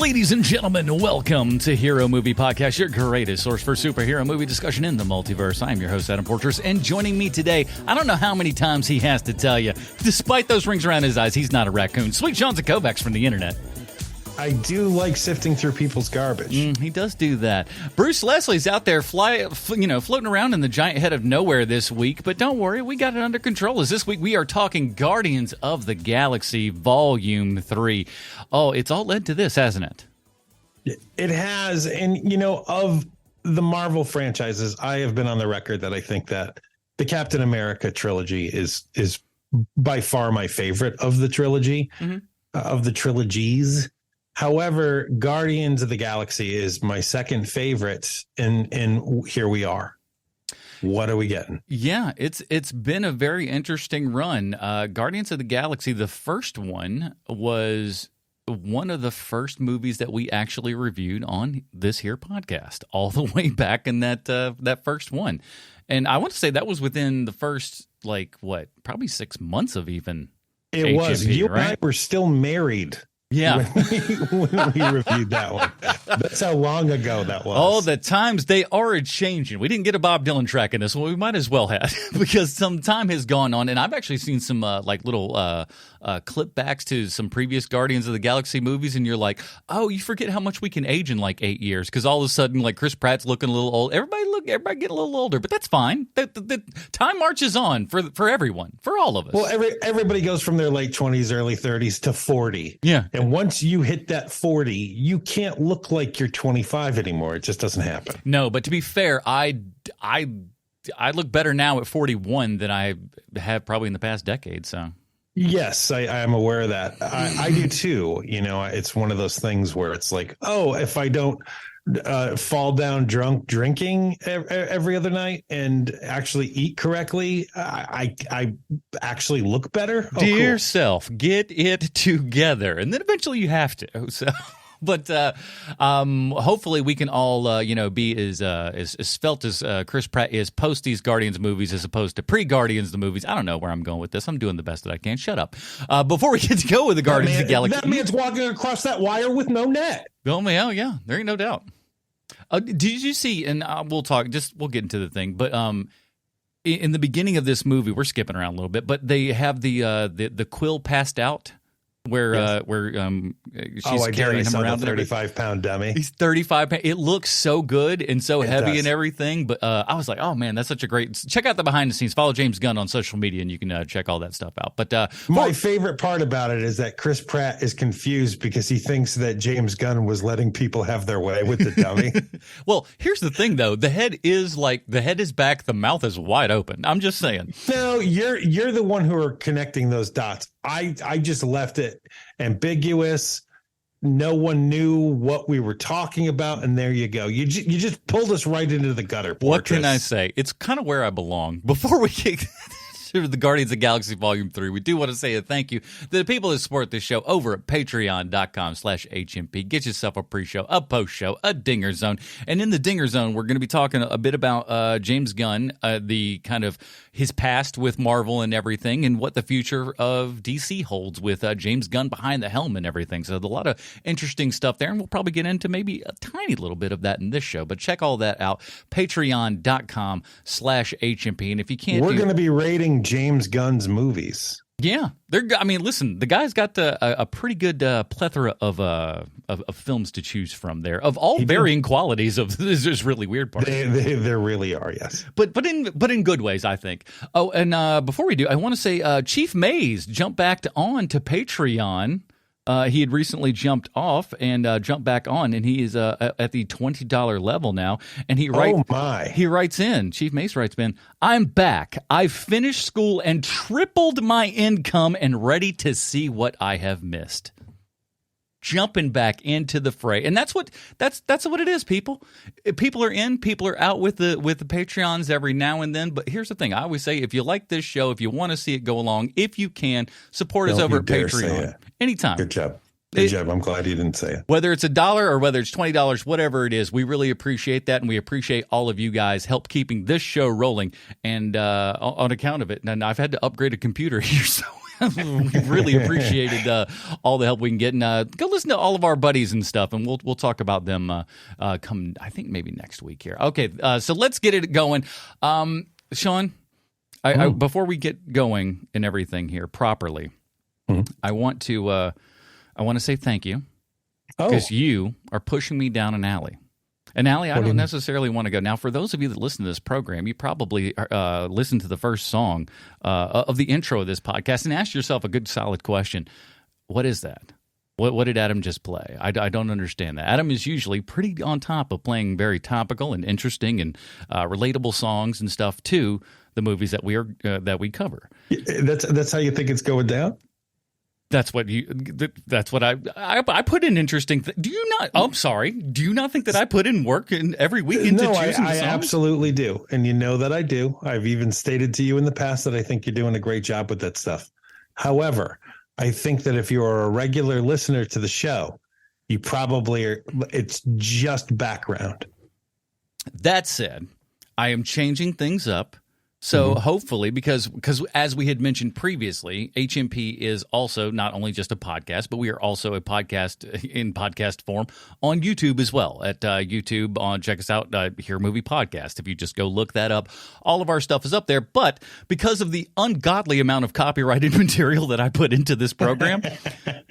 Ladies and gentlemen, welcome to Hero Movie Podcast, your greatest source for superhero movie discussion in the multiverse. I'm your host, Adam Porters, and joining me today, I don't know how many times he has to tell you, despite those rings around his eyes, he's not a raccoon. Sweet Sean Kovacs from the internet. I do like sifting through people's garbage. He does do that. Bruce Leslie's out there floating around in the giant head of nowhere this week, but don't worry, we got it under control. As this week we are talking Guardians of the Galaxy Volume 3. Oh, it's all led to this, hasn't it? It has, and of the Marvel franchises, I have been on the record that I think that the Captain America trilogy is by far my favorite of the trilogy, of the trilogies. However, Guardians of the Galaxy is my second favorite, and here we are. What are we getting? Yeah, it's been a very interesting run. Guardians of the Galaxy, the first one, was one of the first movies that we actually reviewed on this here podcast, all the way back in that first one. And I want to say that was within the first, probably 6 months of even It HMP, was. You right? and I were still married. Yeah. When we reviewed that one. That's how long ago that was. Oh, the times, they are changing. We didn't get a Bob Dylan track in this one. We might as well have, because some time has gone on. And I've actually seen some little clip backs to some previous Guardians of the Galaxy movies. And you're like, oh, you forget how much we can age in 8 years. Because all of a sudden, Chris Pratt's looking a little old. Everybody get a little older. But that's fine. The time marches on for everyone, for all of us. Well, everybody goes from their late 20s, early 30s to 40. Yeah. And once you hit that 40, you can't look like you're 25 anymore. It just doesn't happen. No, but to be fair, I look better now at 41 than I have probably in the past decade. So yes, I am aware of that. I do too. It's one of those things where it's like, oh, if I don't fall down drunk drinking every other night and actually eat correctly, I actually look better. Oh, dear cool. self, get it together, and then eventually you have to. So. But hopefully we can all, be as svelte as Chris Pratt is post these Guardians movies as opposed to pre-Guardians the movies. I don't know where I'm going with this. I'm doing the best that I can. Shut up. Before we get to go with the Guardians of the Galaxy. That man's walking across that wire with no net. Oh, yeah. There ain't no doubt. Did you see, and we'll get into the thing, but in the beginning of this movie, we're skipping around a little bit, but they have the Quill passed out. Where she's carrying him around, 35-pound dummy. He's 35 pounds. It looks so good and so heavy does. and everything. But I was like, oh man, that's such a great. Check out the behind the scenes. Follow James Gunn on social media, and you can check all that stuff out. But my favorite part about it is that Chris Pratt is confused because he thinks that James Gunn was letting people have their way with the dummy. Well, here's the thing, though. The head is back. The mouth is wide open. I'm just saying. No, you're the one who are connecting those dots. I just left it ambiguous. No one knew what we were talking about, and there you go. You just pulled us right into the gutter. What can I say? It's kind of where I belong. Before we get to the Guardians of the Galaxy Volume 3, we do want to say a thank you to the people that support this show over at patreon.com/HMP. Get yourself a pre-show, a post-show, a Dinger Zone. And in the Dinger Zone, we're going to be talking a bit about James Gunn, the kind of his past with Marvel and everything, and what the future of DC holds with James Gunn behind the helm and everything. So a lot of interesting stuff there, and we'll probably get into maybe a tiny little bit of that in this show. But check all that out, patreon.com/HMP. And if you can't, we're going to be rating James Gunn's movies. Yeah, listen, the guy's got a pretty good plethora of films to choose from there, of all varying qualities. Of this is really weird part. They really are, yes. But in good ways, I think. Oh, and before we do, I want to say Chief Mays jumped back on to Patreon. He had recently jumped off and jumped back on, and he is at the $20 level now. And he writes in, Chief Mace writes in, I'm back. I've finished school and tripled my income and ready to see what I have missed. Jumping back into the fray, and that's what it is. People are in, people are out with the Patreons every now and then. But here's the thing: I always say, if you like this show, if you want to see it go along, if you can, support us over at Patreon anytime. Good job. Good job. I'm glad you didn't say it. Whether it's $1 or whether it's $20, whatever it is, we really appreciate that, and we appreciate all of you guys help keeping this show rolling. And on account of it, and I've had to upgrade a computer here, so We've really appreciated all the help we can get. And go listen to all of our buddies and stuff, and we'll talk about them come, I think, maybe next week here. Okay, so let's get it going. Sean, before we get going and everything here properly, I want to say thank you because you are pushing me down an alley. An alley I don't necessarily want to go. Now, for those of you that listen to this program, you probably listened to the first song of the intro of this podcast and asked yourself a good, solid question. What is that? What did Adam just play? I don't understand that. Adam is usually pretty on top of playing very topical and interesting and relatable songs and stuff to the movies that we cover. That's how you think it's going down? That's what I put in interesting. Do you not? I'm sorry. Do you not think that I put in work in every week into choosing the songs? I absolutely do, and you know that I do. I've even stated to you in the past that I think you're doing a great job with that stuff. However, I think that if you're a regular listener to the show, you probably are. It's just background. That said, I am changing things up. So hopefully, because as we had mentioned previously, HMP is also not only just a podcast, but we are also a podcast in podcast form on YouTube as well. At YouTube, check us out, Hear Movie Podcast. If you just go look that up, all of our stuff is up there. But because of the ungodly amount of copyrighted material that I put into this program,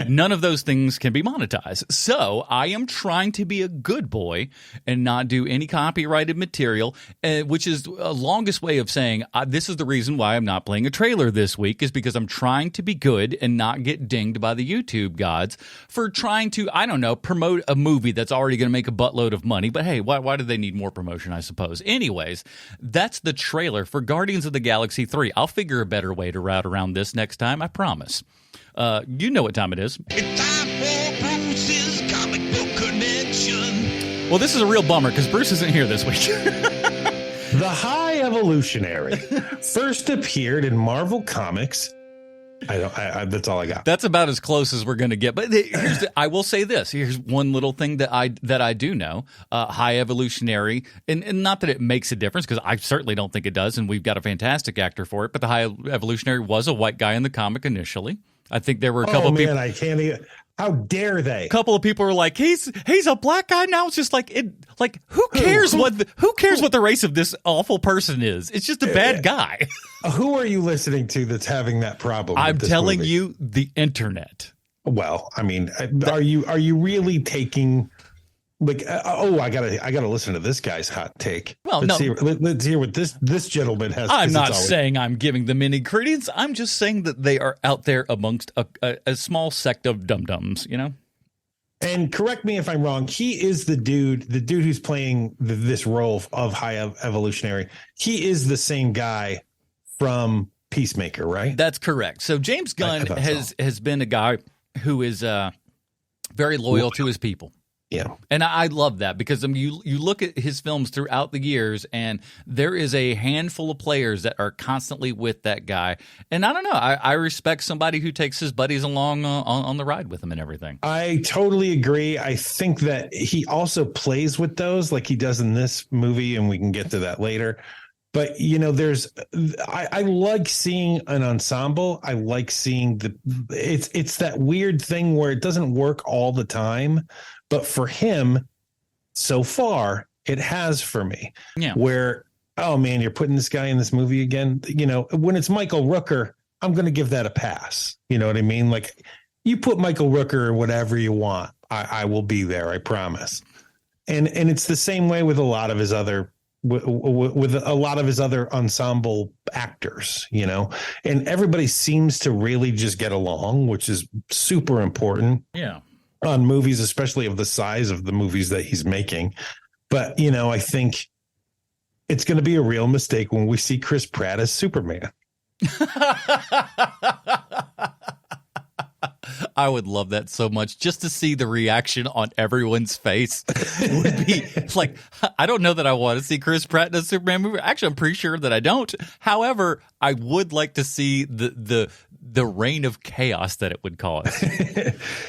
none of those things can be monetized. So I am trying to be a good boy and not do any copyrighted material, which is a longest way of saying, this is the reason why I'm not playing a trailer this week, is because I'm trying to be good and not get dinged by the YouTube gods for trying to, I don't know, promote a movie that's already going to make a buttload of money. But hey, why do they need more promotion, I suppose? Anyways, that's the trailer for Guardians of the Galaxy 3. I'll figure a better way to route around this next time, I promise. You know what time it is. It's time for Bruce's Comic Book Connection. Well, this is a real bummer because Bruce isn't here this week. The High Evolutionary first appeared in Marvel Comics. That's all I got. That's about as close as we're going to get. But I will say this. Here's one little thing that I do know. High Evolutionary, and not that it makes a difference, because I certainly don't think it does, and we've got a fantastic actor for it, but the High Evolutionary was a white guy in the comic initially. I think there were a couple of people. I can't even. How dare they? A couple of people were like, he's a black guy now. It's just like who cares what the race of this awful person is? It's just a bad guy. Who are you listening to that's having that problem? I'm telling you, the internet. Well, I mean, are you really taking? Like, I gotta listen to this guy's hot take. Well, let's hear what this gentleman has. I'm not saying I'm giving them any credence. I'm just saying that they are out there amongst a small sect of dum-dums, you know? And correct me if I'm wrong. He is the dude who's playing this role of High Evolutionary. He is the same guy from Peacemaker, right? That's correct. So James Gunn has been a guy who is very loyal to his people. Yeah. And I love that because you look at his films throughout the years, and there is a handful of players that are constantly with that guy. And I don't know. I respect somebody who takes his buddies along on the ride with him and everything. I totally agree. I think that he also plays with those like he does in this movie, and we can get to that later. But, you know, I like seeing an ensemble. I like seeing it's that weird thing where it doesn't work all the time. But for him, so far, it has for me. Yeah. Where, oh, man, you're putting this guy in this movie again. You know, when it's Michael Rooker, I'm going to give that a pass. You know what I mean? Like, you put Michael Rooker or whatever you want. I will be there. I promise. And it's the same way with a lot of his other with a lot of his other ensemble actors, you know, and everybody seems to really just get along, which is super important. Yeah. On movies, especially of the size of the movies that he's making. But, you know, I think it's going to be a real mistake when we see Chris Pratt as Superman. I would love that so much, just to see the reaction on everyone's face. Would be like, I don't know that I want to see Chris Pratt in a Superman movie. Actually, I'm pretty sure that I don't. However, I would like to see the the reign of chaos that it would cause.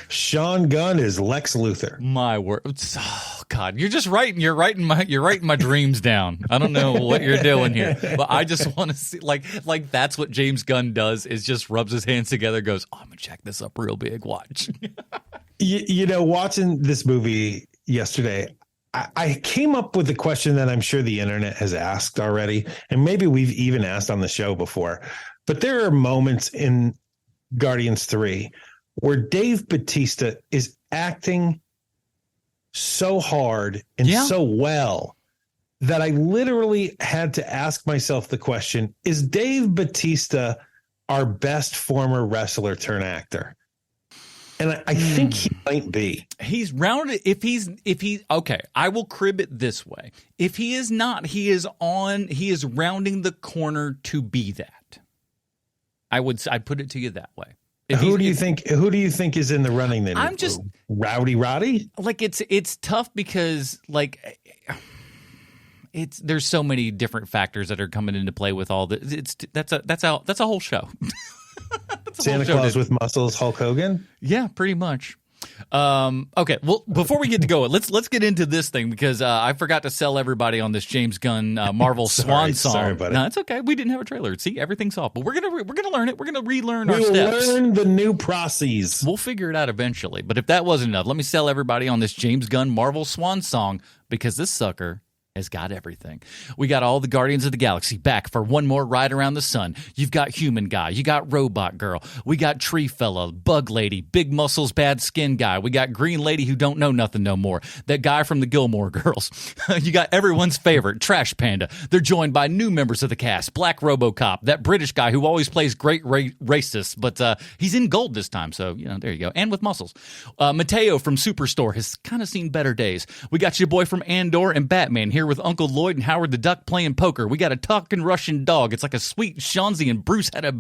Sean Gunn is Lex Luthor. My word. Oh, God, you're writing my dreams down. I don't know what you're doing here, but I just want to see like that's what James Gunn does, is just rubs his hands together, goes, oh, I'm gonna check this up real big. Watch. Watching this movie yesterday, I came up with a question that I'm sure the internet has asked already, and maybe we've even asked on the show before. But there are moments in Guardians 3 where Dave Bautista is acting so hard and so well that I literally had to ask myself the question, is Dave Bautista our best former wrestler turned actor? And I think he might be. He's rounded. If he's okay, I will crib it this way. If he is not, he is rounding the corner to be that. I'd put it to you that way. Who do you think is in the running then? I'm just Rowdy Roddy. Like it's tough because like there's so many different factors that are coming into play with all this. That's a whole show. Santa Claus with muscles, Hulk Hogan. Yeah, pretty much. Okay, well, before we get to go, let's get into this thing because I forgot to sell everybody on this James Gunn Marvel Swan song. Sorry, buddy. No, it's okay. We didn't have a trailer. See, everything's off, but we're gonna learn it. We're gonna relearn our steps. We'll learn the new processes. We'll figure it out eventually. But if that wasn't enough, let me sell everybody on this James Gunn Marvel Swan song because this sucker has got everything. We got all the Guardians of the Galaxy back for one more ride around the sun. You've got Human Guy. You got Robot Girl. We got Tree Fella, Bug Lady, Big Muscles, Bad Skin Guy. We got Green Lady who don't know nothing no more. That guy from the Gilmore Girls. You got everyone's favorite, Trash Panda. They're joined by new members of the cast. Black RoboCop, that British guy who always plays great racist, but he's in gold this time, so, there you go. And with muscles. Mateo from Superstore has kind of seen better days. We got your boy from Andor and Batman here with Uncle Lloyd and Howard the Duck playing poker. We got a talking Russian dog. It's like a sweet Shanzi and Bruce had a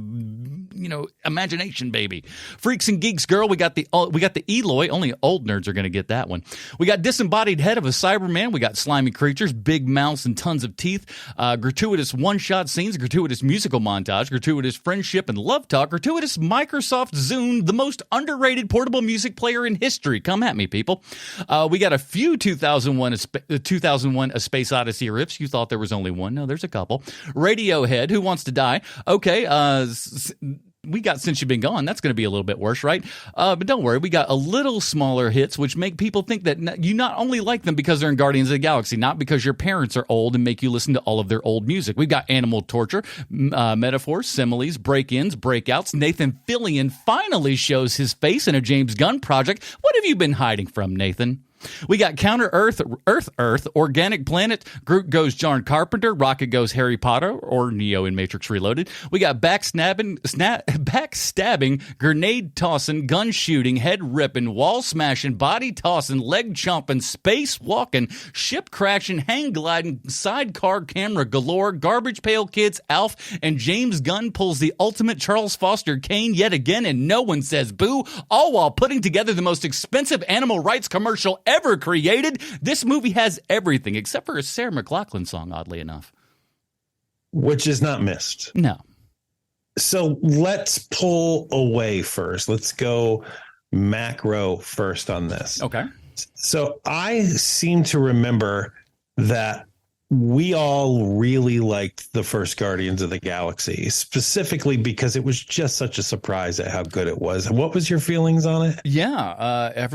imagination baby. Freaks and Geeks girl. We got the Eloy. Only old nerds are going to get that one. We got disembodied head of a Cyberman. We got slimy creatures, big mouths and tons of teeth. Gratuitous one-shot scenes, gratuitous musical montage, gratuitous friendship and love talk, gratuitous Microsoft Zune, the most underrated portable music player in history. Come at me, people. We got a few 2001 A Space Odyssey riffs. You thought there was only one. No, there's a couple. Radiohead, Who Wants to Die? Okay, we got Since You've Been Gone. That's going to be a little bit worse, right? But don't worry, we got a little smaller hits, which make people think that you not only like them because they're in Guardians of the Galaxy, not because your parents are old and make you listen to all of their old music. We've got Animal Torture, Metaphors, Similes, Break-ins, Breakouts. Nathan Fillion finally shows his face in a James Gunn project. What have you been hiding from, Nathan? We got Counter Earth, Organic Planet, Groot goes John Carpenter, Rocket goes Harry Potter, or Neo in Matrix Reloaded. We got backstabbing, grenade tossing, gun shooting, head ripping, wall smashing, body tossing, leg chomping, space walking, ship crashing, hang gliding, sidecar camera galore, Garbage Pail Kids, Alf, and James Gunn pulls the ultimate Charles Foster Kane yet again, and no one says boo, all while putting together the most expensive animal rights commercial ever created. This movie has everything except for a Sarah McLachlan song, oddly enough, which is not missed. No. So let's pull away first. Let's go macro first on this. Okay. So I seem to remember that we all really liked the first Guardians of the Galaxy, specifically because it was just such a surprise at how good it was. What was your feelings on it? Yeah,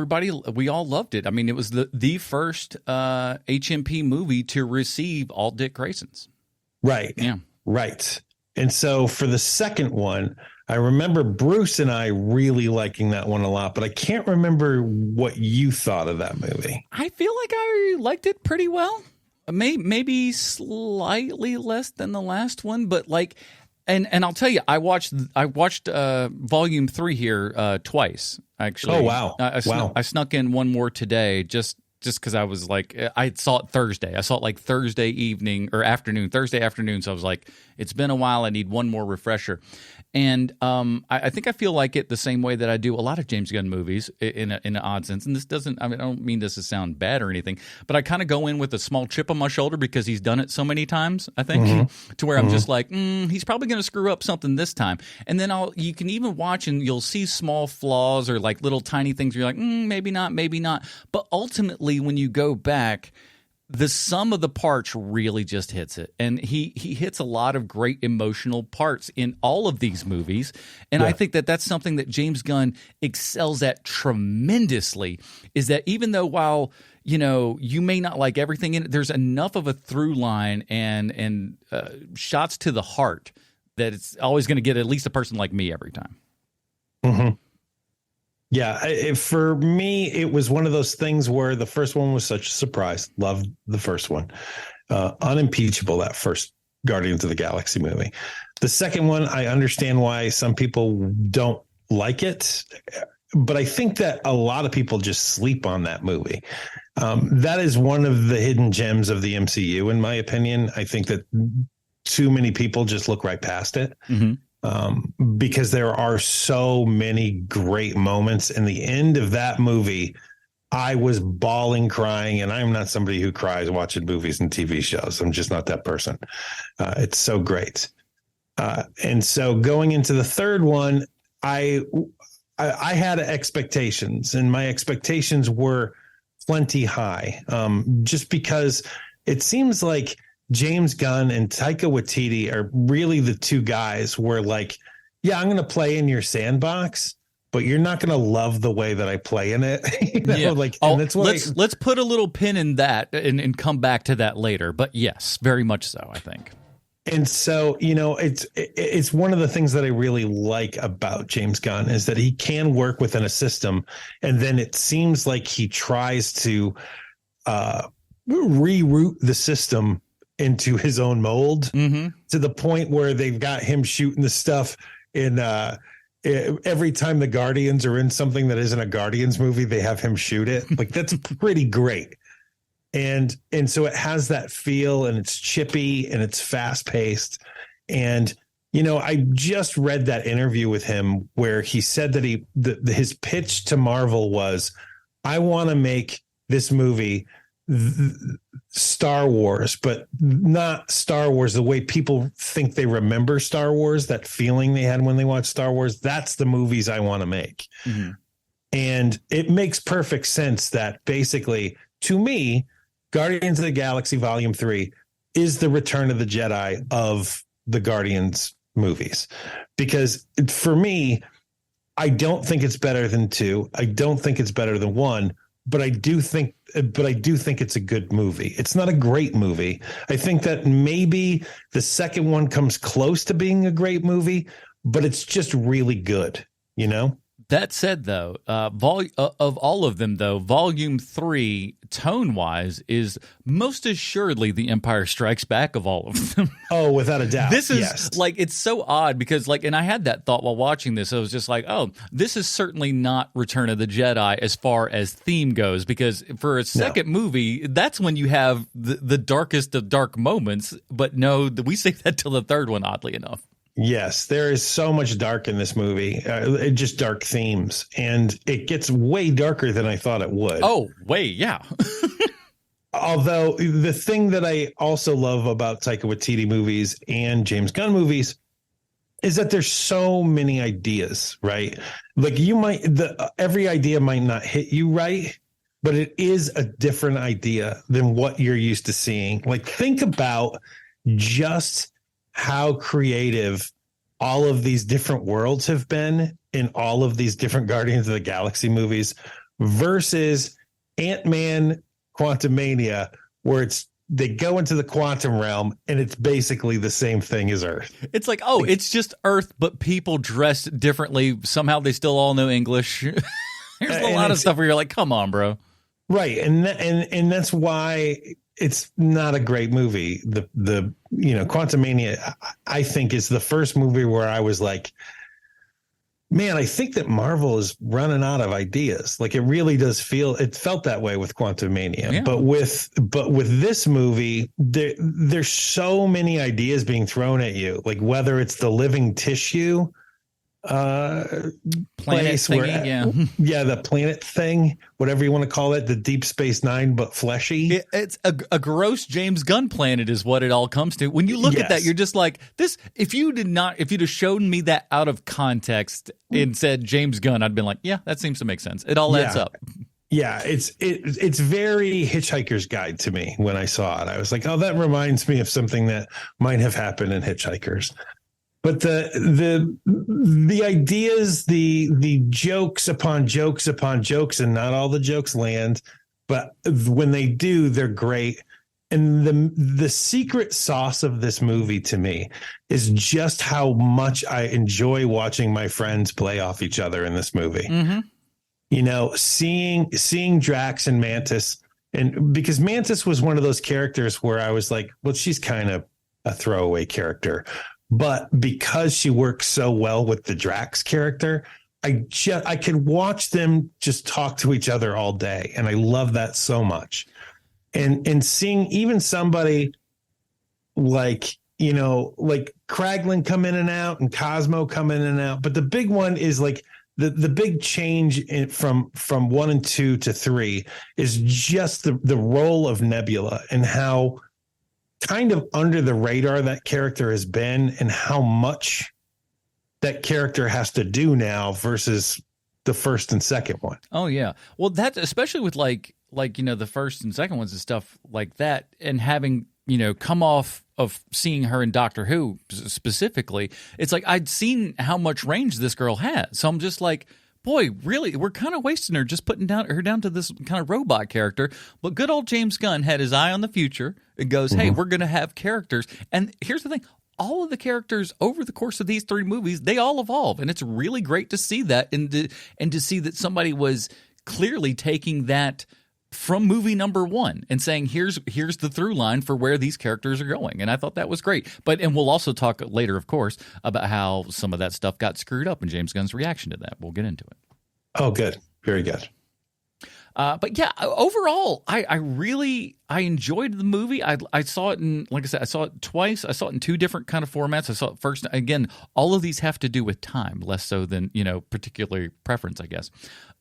we all loved it. I mean, it was the first HMP movie to receive all Dick Graysons. Right. Yeah. Right. And so for the second one, I remember Bruce and I really liking that one a lot, but I can't remember what you thought of that movie. I feel like I liked it pretty well. Maybe slightly less than the last one, but like, and I'll tell you, I watched Volume 3 here twice. Actually, oh wow, I snuck in one more today just because I was like, I saw it Thursday. I saw it like Thursday evening or afternoon, Thursday afternoon. So I was like, it's been a while. I need one more refresher. And I think I feel like it the same way that I do a lot of James Gunn movies in an odd sense. And this doesn't, I don't mean this to sound bad or anything, but I kind of go in with a small chip on my shoulder because he's done it so many times, I think, to where I'm just like, he's probably going to screw up something this time. And then you can even watch and you'll see small flaws or like little tiny things where you're like, maybe not, maybe not. But ultimately, when you go back, the sum of the parts really just hits it. And he hits a lot of great emotional parts in all of these movies. And I think that that's something that James Gunn excels at tremendously, is that even though while, you may not like everything in it, there's enough of a through line and shots to the heart that it's always going to get at least a person like me every time. Mm-hmm. Yeah, for me, it was one of those things where the first one was such a surprise. Loved the first one. Unimpeachable, that first Guardians of the Galaxy movie. The second one, I understand why some people don't like it, but I think that a lot of people just sleep on that movie. That is one of the hidden gems of the MCU, in my opinion. I think that too many people just look right past it. Because there are so many great moments. In the end of that movie, I was bawling, crying, and I'm not somebody who cries watching movies and TV shows. I'm just not that person. It's so great. And so going into the third one, I had expectations, and my expectations were plenty high, just because it seems like James Gunn and Taika Waititi are really the two guys where like, yeah, I'm going to play in your sandbox, but you're not going to love the way that I play in it. And that's what let's put a little pin in that and come back to that later. But yes, very much so, I think. And so, it's one of the things that I really like about James Gunn is that he can work within a system, and then it seems like he tries to reroute the system into his own mold, to the point where they've got him shooting the stuff in every time the Guardians are in something that isn't a Guardians movie, they have him shoot it. Like, that's pretty great. And so it has that feel, and it's chippy and it's fast paced. And, I just read that interview with him where he said that his pitch to Marvel was, I want to make this movie Star Wars, but not Star Wars the way people think they remember Star Wars, that feeling they had when they watched Star Wars. That's the movies I want to make. And it makes perfect sense that basically, to me, Guardians of the Galaxy Volume 3 is the Return of the Jedi of the Guardians movies. Because for me, I don't think it's better than 2. I don't think it's better than 1. But I do think it's a good movie. It's not a great movie. I think that maybe the second one comes close to being a great movie, but it's just really good, That said, though, of all of them, though, Volume 3, tone-wise, is most assuredly The Empire Strikes Back of all of them. Oh, without a doubt. This is, it's so odd because, and I had that thought while watching this. I was just like, oh, this is certainly not Return of the Jedi as far as theme goes, because for a second movie, that's when you have the darkest of dark moments. But no, we save that till the third one, oddly enough. Yes, there is so much dark in this movie, just dark themes, and it gets way darker than I thought it would. Oh, way, yeah. Although the thing that I also love about Taika Waititi movies and James Gunn movies is that there's so many ideas, right? Like every idea might not hit you right, but it is a different idea than what you're used to seeing. Like, think about just how creative all of these different worlds have been in all of these different Guardians of the Galaxy movies versus Ant-Man Quantumania, where they go into the quantum realm and it's basically the same thing as Earth. It's like, it's just Earth, but people dressed differently. Somehow they still all know English. There's a lot of stuff where you're like, come on, bro. Right. And that's why it's not a great movie. The Quantumania, I think, is the first movie where I was like, man, I think that Marvel is running out of ideas. Like, it really does it felt that way with Quantumania. Yeah. But with this movie, there's so many ideas being thrown at you. Like, whether it's the living tissue uh Planet place thingy, where yeah. yeah, the planet thing, whatever you want to call it, the Deep Space Nine but fleshy. It's a gross James Gunn planet is what it all comes to. When you look at that, Yes. you're just like, this. If you'd have shown me that out of context and said James Gunn, I'd been like, yeah, that seems to make sense. It all adds Yeah. up. Yeah, it's very Hitchhiker's Guide to me when I saw it. I was like, oh, that reminds me of something that might have happened in Hitchhikers. But the ideas, the jokes upon jokes upon jokes, and not all the jokes land, but when they do, they're great. And the secret sauce of this movie to me is just how much I enjoy watching my friends play off each other in this movie. Mm-hmm. You know, seeing Drax and Mantis, and because Mantis was one of those characters where I was like, well, she's kind of a throwaway character, but because she works so well with the Drax character, I could watch them just talk to each other all day, and I love that so much. And seeing even somebody like, you know, like Kraglin come in and out and Cosmo come in and out, but the big one is like the big change from 1 and 2 to 3 is just the role of Nebula and how kind of under the radar that character has been, and how much that character has to do now versus the first and second one. Oh yeah. Well, that's especially with like you know, the first and second ones and stuff like that, and having, you know, come off of seeing her in Doctor Who specifically, it's like I'd seen how much range this girl has. So I'm just like, boy, really, we're kind of wasting her just putting her down to this kind of robot character. But good old James Gunn had his eye on the future and goes, hey, we're going to have characters. And here's the thing. All of the characters over the course of these 3 movies, they all evolve. And it's really great to see that, and to see that somebody was clearly taking that from movie number 1 and saying, here's the through line for where these characters are going. And I thought that was great. And we'll also talk later, of course, about how some of that stuff got screwed up and James Gunn's reaction to that. We'll get into it. Oh, good. Very good. But yeah, overall, I really enjoyed the movie. I saw it in, like I said, I saw it twice. I saw it in 2 different kind of formats. I saw it first. Again, all of these have to do with time, less so than, you know, particular preference, I guess.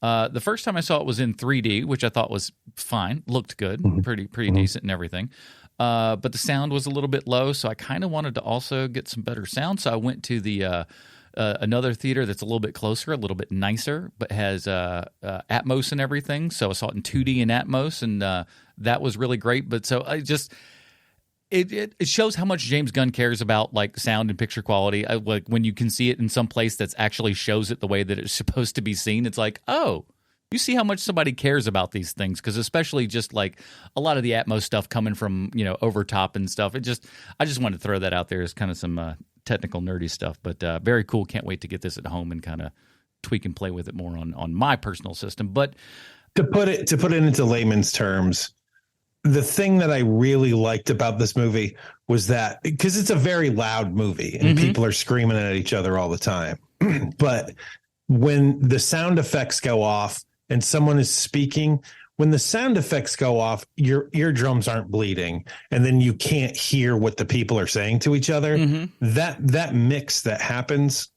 The first time I saw it was in 3D, which I thought was fine, looked good, pretty decent and everything. But the sound was a little bit low, so I kind of wanted to also get some better sound. So I went to the another theater that's a little bit closer, a little bit nicer, but has Atmos and everything. So I saw it in 2D and Atmos, and that was really great. But so I just it shows how much James Gunn cares about like sound and picture quality. Like when you can see it in some place that's actually shows it the way that it's supposed to be seen, it's like, oh, you see how much somebody cares about these things, because especially just like a lot of the Atmos stuff coming from, you know, over top and stuff. I just wanted to throw that out there as kind of some technical nerdy stuff, but very cool. Can't wait to get this at home and kind of tweak and play with it more on my personal system. But to put it into layman's terms, the thing that I really liked about this movie was that, because it's a very loud movie and people are screaming at each other all the time, but when the sound effects go off and someone is speaking, when the sound effects go off, your eardrums aren't bleeding, and then you can't hear what the people are saying to each other. That mix that happens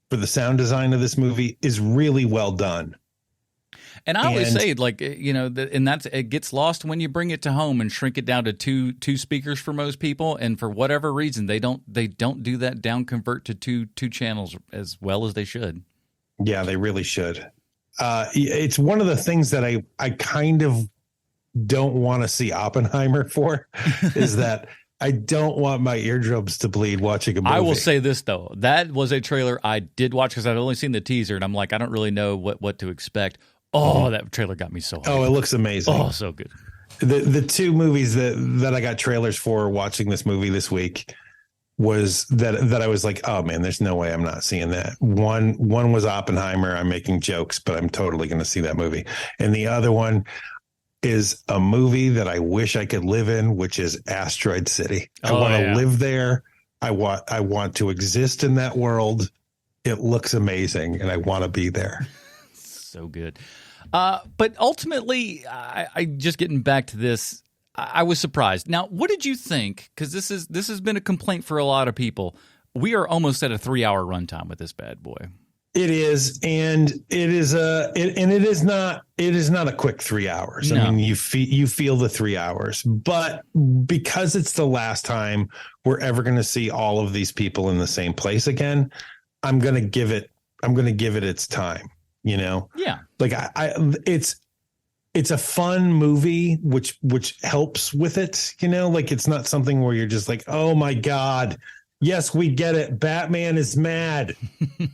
for the sound design of this movie is really well done. And I always say, like, you know, it gets lost when you bring it to home and shrink it down to two speakers for most people, and for whatever reason they don't do that down convert to two channels as well as they should. Yeah, they really should. It's one of the things that I kind of don't want to see Oppenheimer for is that I don't want my eardrums to bleed watching a movie. I will say this, though. That was a trailer I did watch because I'd only seen the teaser, and I'm like, I don't really know what to expect. Oh, that trailer got me so hyped. Oh, it looks amazing. Oh, so good. The 2 movies that I got trailers for watching this movie this week was that I was like, oh man, there's no way I'm not seeing that. One was Oppenheimer. I'm making jokes, but I'm totally going to see that movie. And the other one is a movie that I wish I could live in, which is Asteroid City. I want to live there. I want to exist in that world. It looks amazing, and I want to be there. So good. But ultimately, I just getting back to this, I was surprised. Now, what did you think? Because this has been a complaint for a lot of people. we are almost at a 3-hour runtime with this bad boy. It is, and it is not a quick 3 hours. No. I mean, you feel the 3 hours, but because it's the last time we're ever going to see all of these people in the same place again, I'm going to give it its time, you know? Yeah. Like it's a fun movie, which helps with it, you know, like it's not something where you're just like, oh my God, yes, we get it. Batman is mad.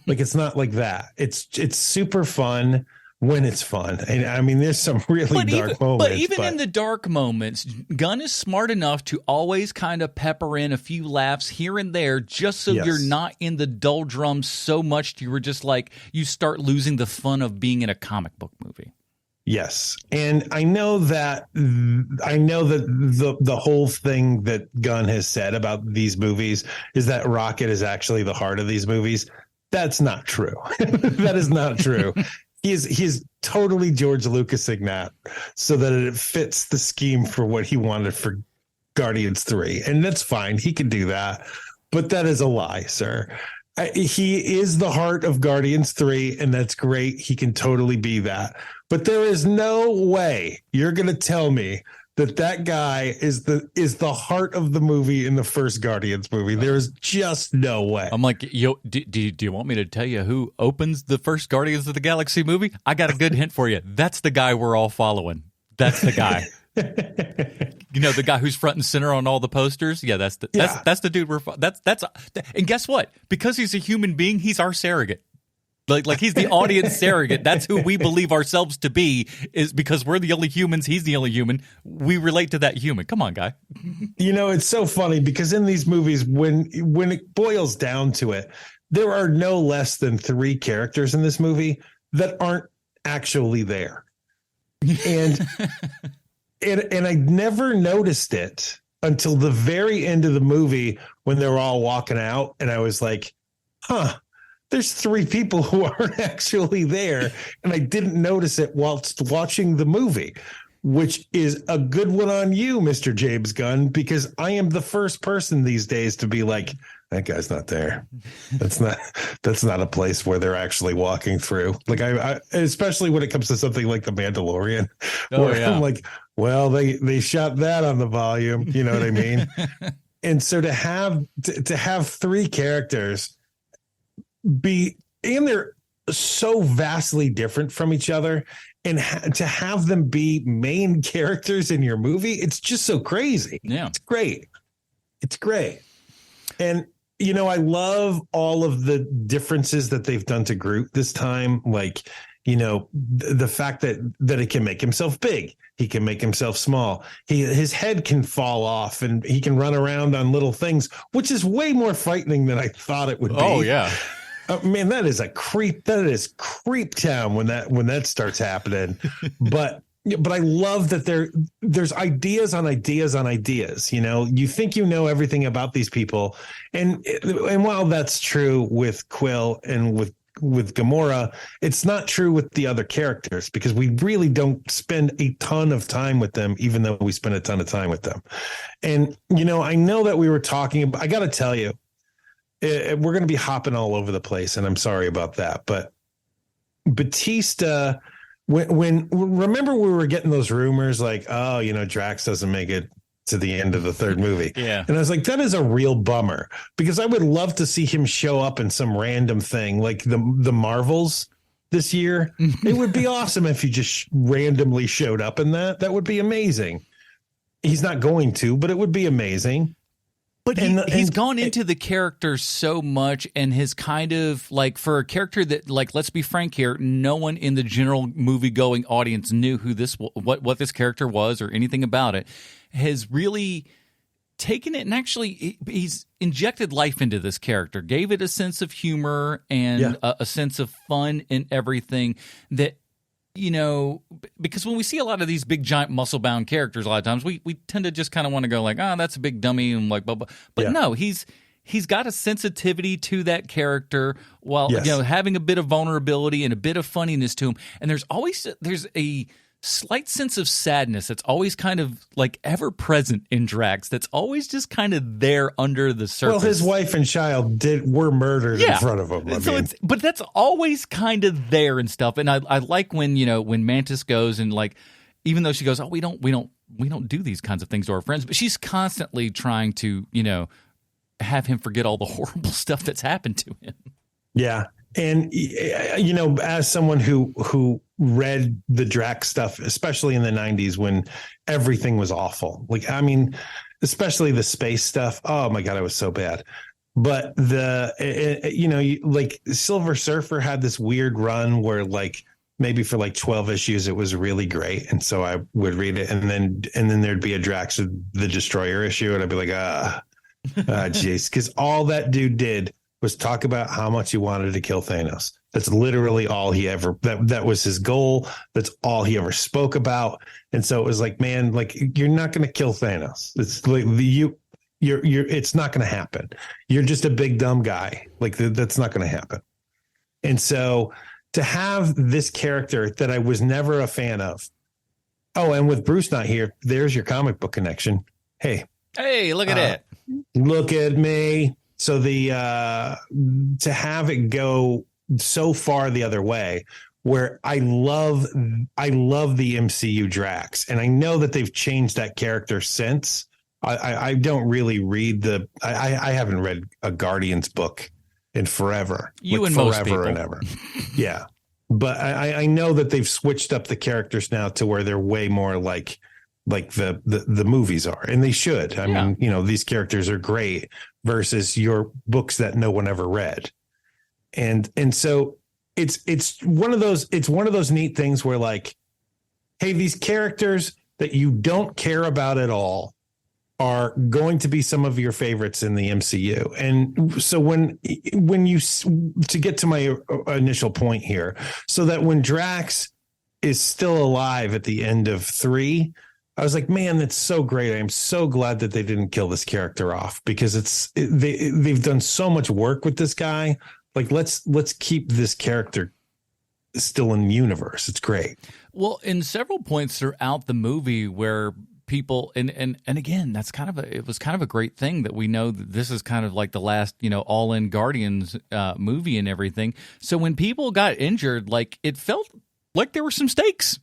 Like, it's not like that. It's super fun when it's fun. And I mean, there's some really dark moments. But even in the dark moments, Gunn is smart enough to always kind of pepper in a few laughs here and there, just so you're not in the doldrums so much you were just like, you start losing the fun of being in a comic book movie. Yes. And I know that the whole thing that Gunn has said about these movies is that Rocket is actually the heart of these movies. That's not true. That is not true. He's totally George Lucasing that so that it fits the scheme for what he wanted for Guardians 3. And that's fine. He can do that. But that is a lie, sir. He is the heart of Guardians 3, and that's great. He can totally be that. But there is no way you're going to tell me that guy is the heart of the movie in the first Guardians movie. There is just no way. I'm like, do you want me to tell you who opens the first Guardians of the Galaxy movie? I got a good hint for you. That's the guy we're all following. That's the guy. You know, the guy who's front and center on all the posters. Yeah, that's the dude and guess what? Because he's a human being, he's our surrogate. Like he's the audience surrogate. That's who we believe ourselves to be, is because we're the only humans. He's the only human. We relate to that human. Come on, guy. You know, it's so funny because in these movies, when it boils down to it, there are no less than 3 characters in this movie that aren't actually there. And and I never noticed it until the very end of the movie when they were all walking out. And I was like, huh. There's 3 people who aren't actually there, and I didn't notice it whilst watching the movie, which is a good one on you, Mr. James Gunn, because I am the first person these days to be like, that guy's not there. That's not a place where they're actually walking through. Like I especially when it comes to something like The Mandalorian, where I'm like, well, they shot that on the volume, you know what I mean? And so to have 3 characters they're so vastly different from each other, and to have them be main characters in your movie, it's just so crazy. Yeah, it's great. And you know, I love all of the differences that they've done to Groot this time. Like, you know, the fact that it can make himself big, he can make himself small, his head can fall off, and he can run around on little things, which is way more frightening than I thought it would be. Oh yeah. Man, that is creep town when that starts happening. But I love that there's ideas on ideas on ideas. You know, you think you know everything about these people, and while that's true with Quill and with Gamora, it's not true with the other characters, because we really don't spend a ton of time with them, even though we spend a ton of time with them. And you know, I know that we were talking about, I got to tell you, we're going to be hopping all over the place, and I'm sorry about that. But Batista, when remember we were getting those rumors like, oh, you know, Drax doesn't make it to the end of the 3rd movie. Yeah. And I was like, that is a real bummer, because I would love to see him show up in some random thing like the Marvels this year. It would be awesome if he just randomly showed up in that. That would be amazing. He's not going to, but it would be amazing. But he's gone into the character so much, and his kind of like, for a character that, like, let's be frank here, no one in the general movie-going audience knew who what this character was or anything about it, has really taken it and actually he's injected life into this character, gave it a sense of humor and a sense of fun in everything that, you know, because when we see a lot of these big, giant, muscle-bound characters, a lot of times we tend to just kind of want to go like, oh, that's a big dummy, and like, blah, blah. But no, he's got a sensitivity to that character while you know, having a bit of vulnerability and a bit of funniness to him. And there's a slight sense of sadness that's always kind of like ever present in Drax. That's always just kind of there under the surface. Well, his wife and child were murdered in front of him. But that's always kind of there and stuff. And I like when when Mantis goes and like, even though she goes, oh, we don't do these kinds of things to our friends, but she's constantly trying to have him forget all the horrible stuff that's happened to him. Yeah. And, as someone who read the Drax stuff, especially in the 90s when everything was awful, especially the space stuff. Oh, my God, it was so bad. But Silver Surfer had this weird run where maybe for 12 issues, it was really great. And so I would read it. And then there'd be a Drax the Destroyer issue. And I'd be like, jeez, because all that dude did was talk about how much he wanted to kill Thanos. That's literally all he ever, that was his goal. That's all he ever spoke about. And so it was like, man, you're not going to kill Thanos. It's like it's not going to happen. You're just a big dumb guy. That's not going to happen. And so to have this character that I was never a fan of. Oh, and with Bruce not here, there's your comic book connection. Hey, look at it. Look at me. So to have it go so far the other way, where I love the MCU Drax, and I know that they've changed that character since. I don't really read I haven't read a Guardians book in forever. You and forever most people. And ever. Yeah, but I know that they've switched up the characters now to where they're way more like the movies are, and they should. I mean, these characters are great versus your books that no one ever read. And so it's one of those neat things where hey, these characters that you don't care about at all are going to be some of your favorites in the MCU. And so when you, to get to my initial point here, so that when Drax is still alive at the end of 3, I was like, man, that's so great. I am so glad that they didn't kill this character off, because they've done so much work with this guy. Let's keep this character still in the universe. It's great. Well, in several points throughout the movie where people and again, it was kind of a great thing that we know that this is kind of like the last, all in Guardians movie and everything. So when people got injured, it felt like there were some stakes.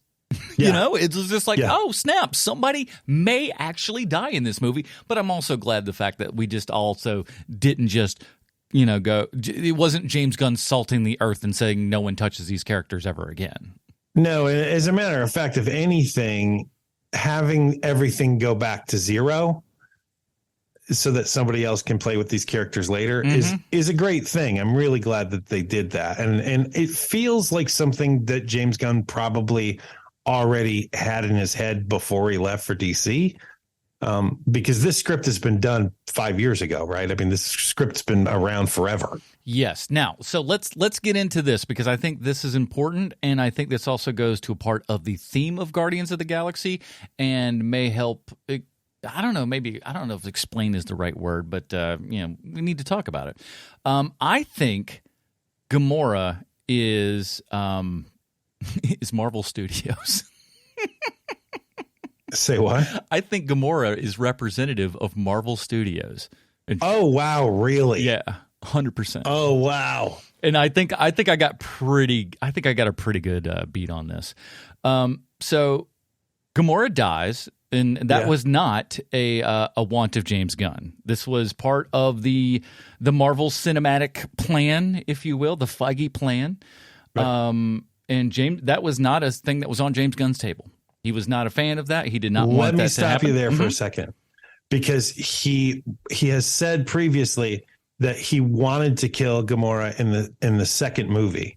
Yeah. It was just oh, snap, somebody may actually die in this movie. But I'm also glad the fact that we just also didn't just, go. It wasn't James Gunn salting the earth and saying no one touches these characters ever again. No, as a matter of fact, if anything, having everything go back to 0 so that somebody else can play with these characters later is a great thing. I'm really glad that they did that. And it feels like something that James Gunn probably already had in his head before he left for DC, because this script has been done 5 years ago, right? I mean, this script's been around forever. Yes. Now, so let's get into this, because I think this is important, and I think this also goes to a part of the theme of Guardians of the Galaxy and may help. I don't know if explain is the right word, but we need to talk about it. I think Gamora is Marvel Studios. Say what? I think Gamora is representative of Marvel Studios. Oh, wow. Really? Yeah. 100%. Oh, wow. And I think I got a pretty good beat on this. So Gamora dies, and that was not a want of James Gunn. This was part of the Marvel cinematic plan, if you will, the Feige plan. Right. And that was not a thing that was on James Gunn's table. He was not a fan of that. He did not want that to happen. Let me stop you there for a second, because he has said previously that he wanted to kill Gamora in the second movie,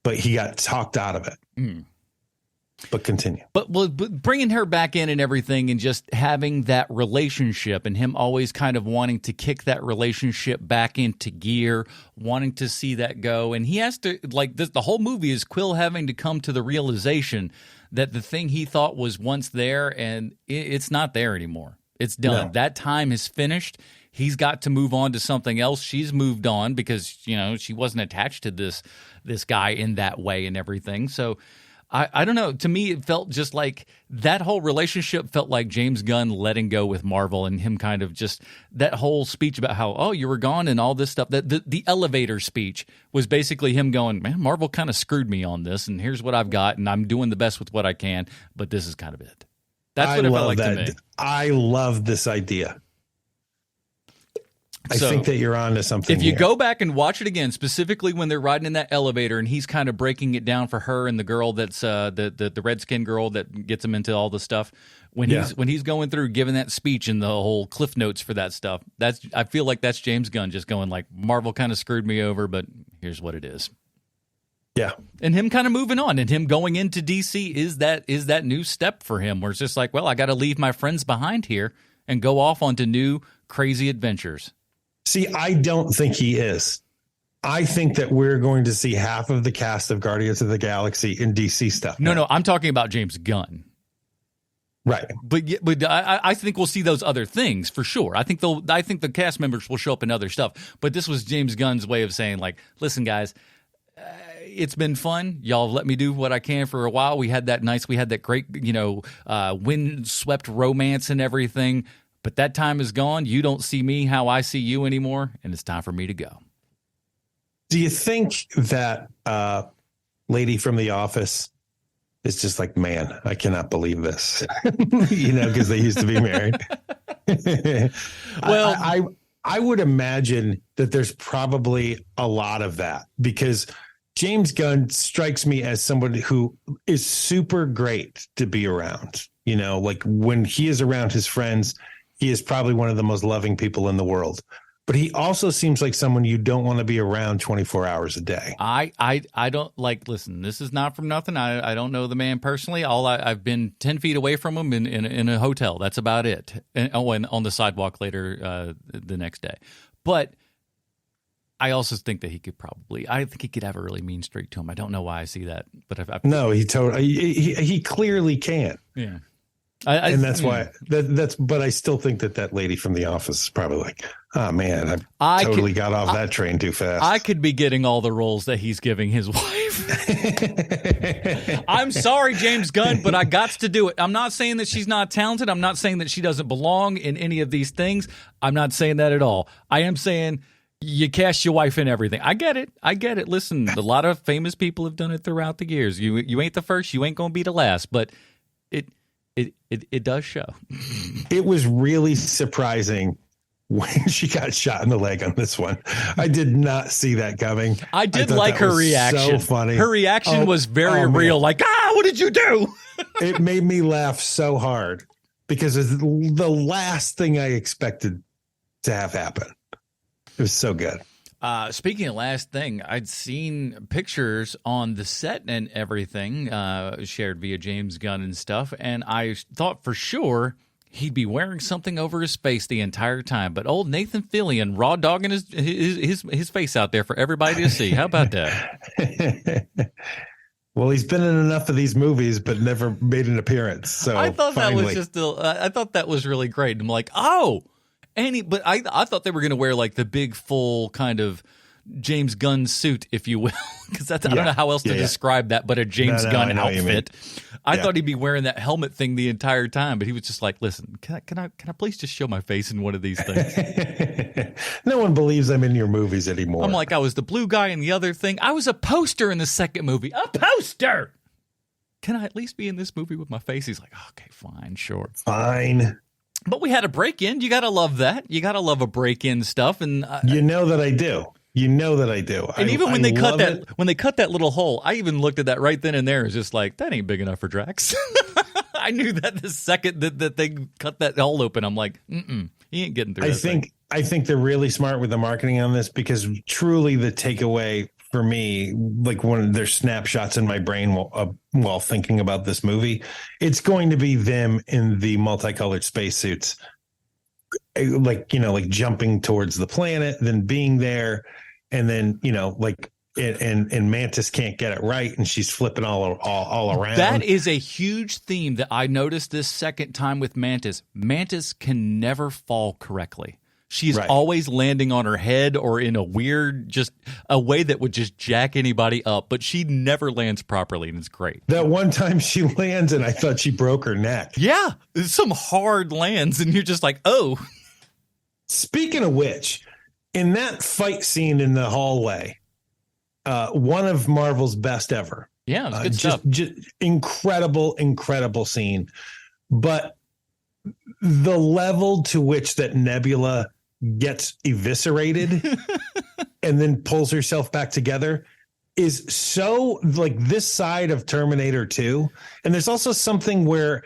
but he got talked out of it. But continue. But bringing her back in and everything, and just having that relationship, and him always kind of wanting to kick that relationship back into gear, wanting to see that go. And he has to, the whole movie is Quill having to come to the realization that the thing he thought was once there, and it's not there anymore. It's done. No. That time is finished. He's got to move on to something else. She's moved on because, she wasn't attached to this guy in that way and everything. So I don't know. To me, it felt just like that whole relationship felt like James Gunn letting go with Marvel and him kind of just that whole speech about how, oh, you were gone and all this stuff. That the elevator speech was basically him going, man, Marvel kind of screwed me on this, and here's what I've got, and I'm doing the best with what I can, but this is kind of it. That's what it felt like to me. I love this idea. I think that you're on to something. If you go back and watch it again, specifically when they're riding in that elevator and he's kind of breaking it down for her and the girl that's the red-skinned girl that gets him into all the stuff, when he's going through giving that speech and the whole cliff notes for that stuff, I feel like that's James Gunn just going like, Marvel kind of screwed me over, but here's what it is. Yeah. And him kind of moving on and him going into DC is that new step for him where it's just like, well, I got to leave my friends behind here and go off onto new crazy adventures. See, I don't think he is. I think that we're going to see half of the cast of Guardians of the Galaxy in DC stuff. No, I'm talking about James Gunn. Right. But I think we'll see those other things for sure. I think the cast members will show up in other stuff. But this was James Gunn's way of saying, like, listen, guys, it's been fun. Y'all let me do what I can for a while. We had that great, wind-swept romance and everything. But that time is gone. You don't see me how I see you anymore, and it's time for me to go. Do you think that lady from The Office is just like, man, I cannot believe this, because they used to be married? Well, I would imagine that there's probably a lot of that because James Gunn strikes me as somebody who is super great to be around. Like when he is around his friends, he is probably one of the most loving people in the world. But he also seems like someone you don't want to be around 24 hours a day. I don't like, listen, this is not from nothing. I don't know the man personally. I've been 10 feet away from him in a hotel. That's about it. And on the sidewalk later the next day. But I also think that he could have a really mean streak to him. I don't know why I see that. But no, he clearly can. Yeah. But I still think that lady from The Office is probably like, oh man, I totally got off that train too fast. I could be getting all the roles that he's giving his wife. I'm sorry, James Gunn, but I got to do it. I'm not saying that she's not talented. I'm not saying that she doesn't belong in any of these things. I'm not saying that at all. I am saying you cast your wife in everything. I get it. Listen, a lot of famous people have done it throughout the years. You ain't the first. You ain't going to be the last. But it does show. It was really surprising when she got shot in the leg on this one. I did not see that coming. I did like her reaction. So funny. Her reaction was very real. Like, what did you do? It made me laugh so hard because it's the last thing I expected to have happen. It was so good. Speaking of last thing, I'd seen pictures on the set and everything shared via James Gunn and stuff, and I thought for sure he'd be wearing something over his face the entire time. But old Nathan Fillion raw dogging his face out there for everybody to see. How about that? Well, he's been in enough of these movies, but never made an appearance. So I thought that was I thought that was really great. I'm like, but I thought they were going to wear like the big full kind of James Gunn suit, if you will, because I don't know how else to describe that, but a James Gunn outfit. I thought he'd be wearing that helmet thing the entire time, but he was just like, "Listen, can I please just show my face in one of these things?" No one believes I'm in your movies anymore. I'm like, I was the blue guy in the other thing. I was a poster in the second movie. A poster. Can I at least be in this movie with my face? He's like, okay, fine, sure, fine. But we had a break-in. You got to love that. You got to love a break-in stuff. And you know that I do. And even when they cut that little hole, I even looked at that right then and there. It's just like, that ain't big enough for Drax. I knew that the second that they cut that hole open, I'm like, he ain't getting through I think they're really smart with the marketing on this because truly the takeaway for me, like when there's snapshots in my brain while thinking about this movie, it's going to be them in the multicolored spacesuits, like jumping towards the planet, then being there, and then and Mantis can't get it right, and she's flipping all around. That is a huge theme that I noticed this second time with Mantis. Mantis can never fall correctly. She's Right. always landing on her head or in a weird, just a way that would just jack anybody up, but she never lands properly, and it's great. That one time she lands and I thought she broke her neck. Yeah, some hard lands, and you're just like, oh. Speaking of which, in that fight scene in the hallway, one of Marvel's best ever. Yeah, it's good stuff. Just incredible scene. But the level to which that Nebula gets eviscerated and then pulls herself back together is so like this side of Terminator 2. And there's also something where,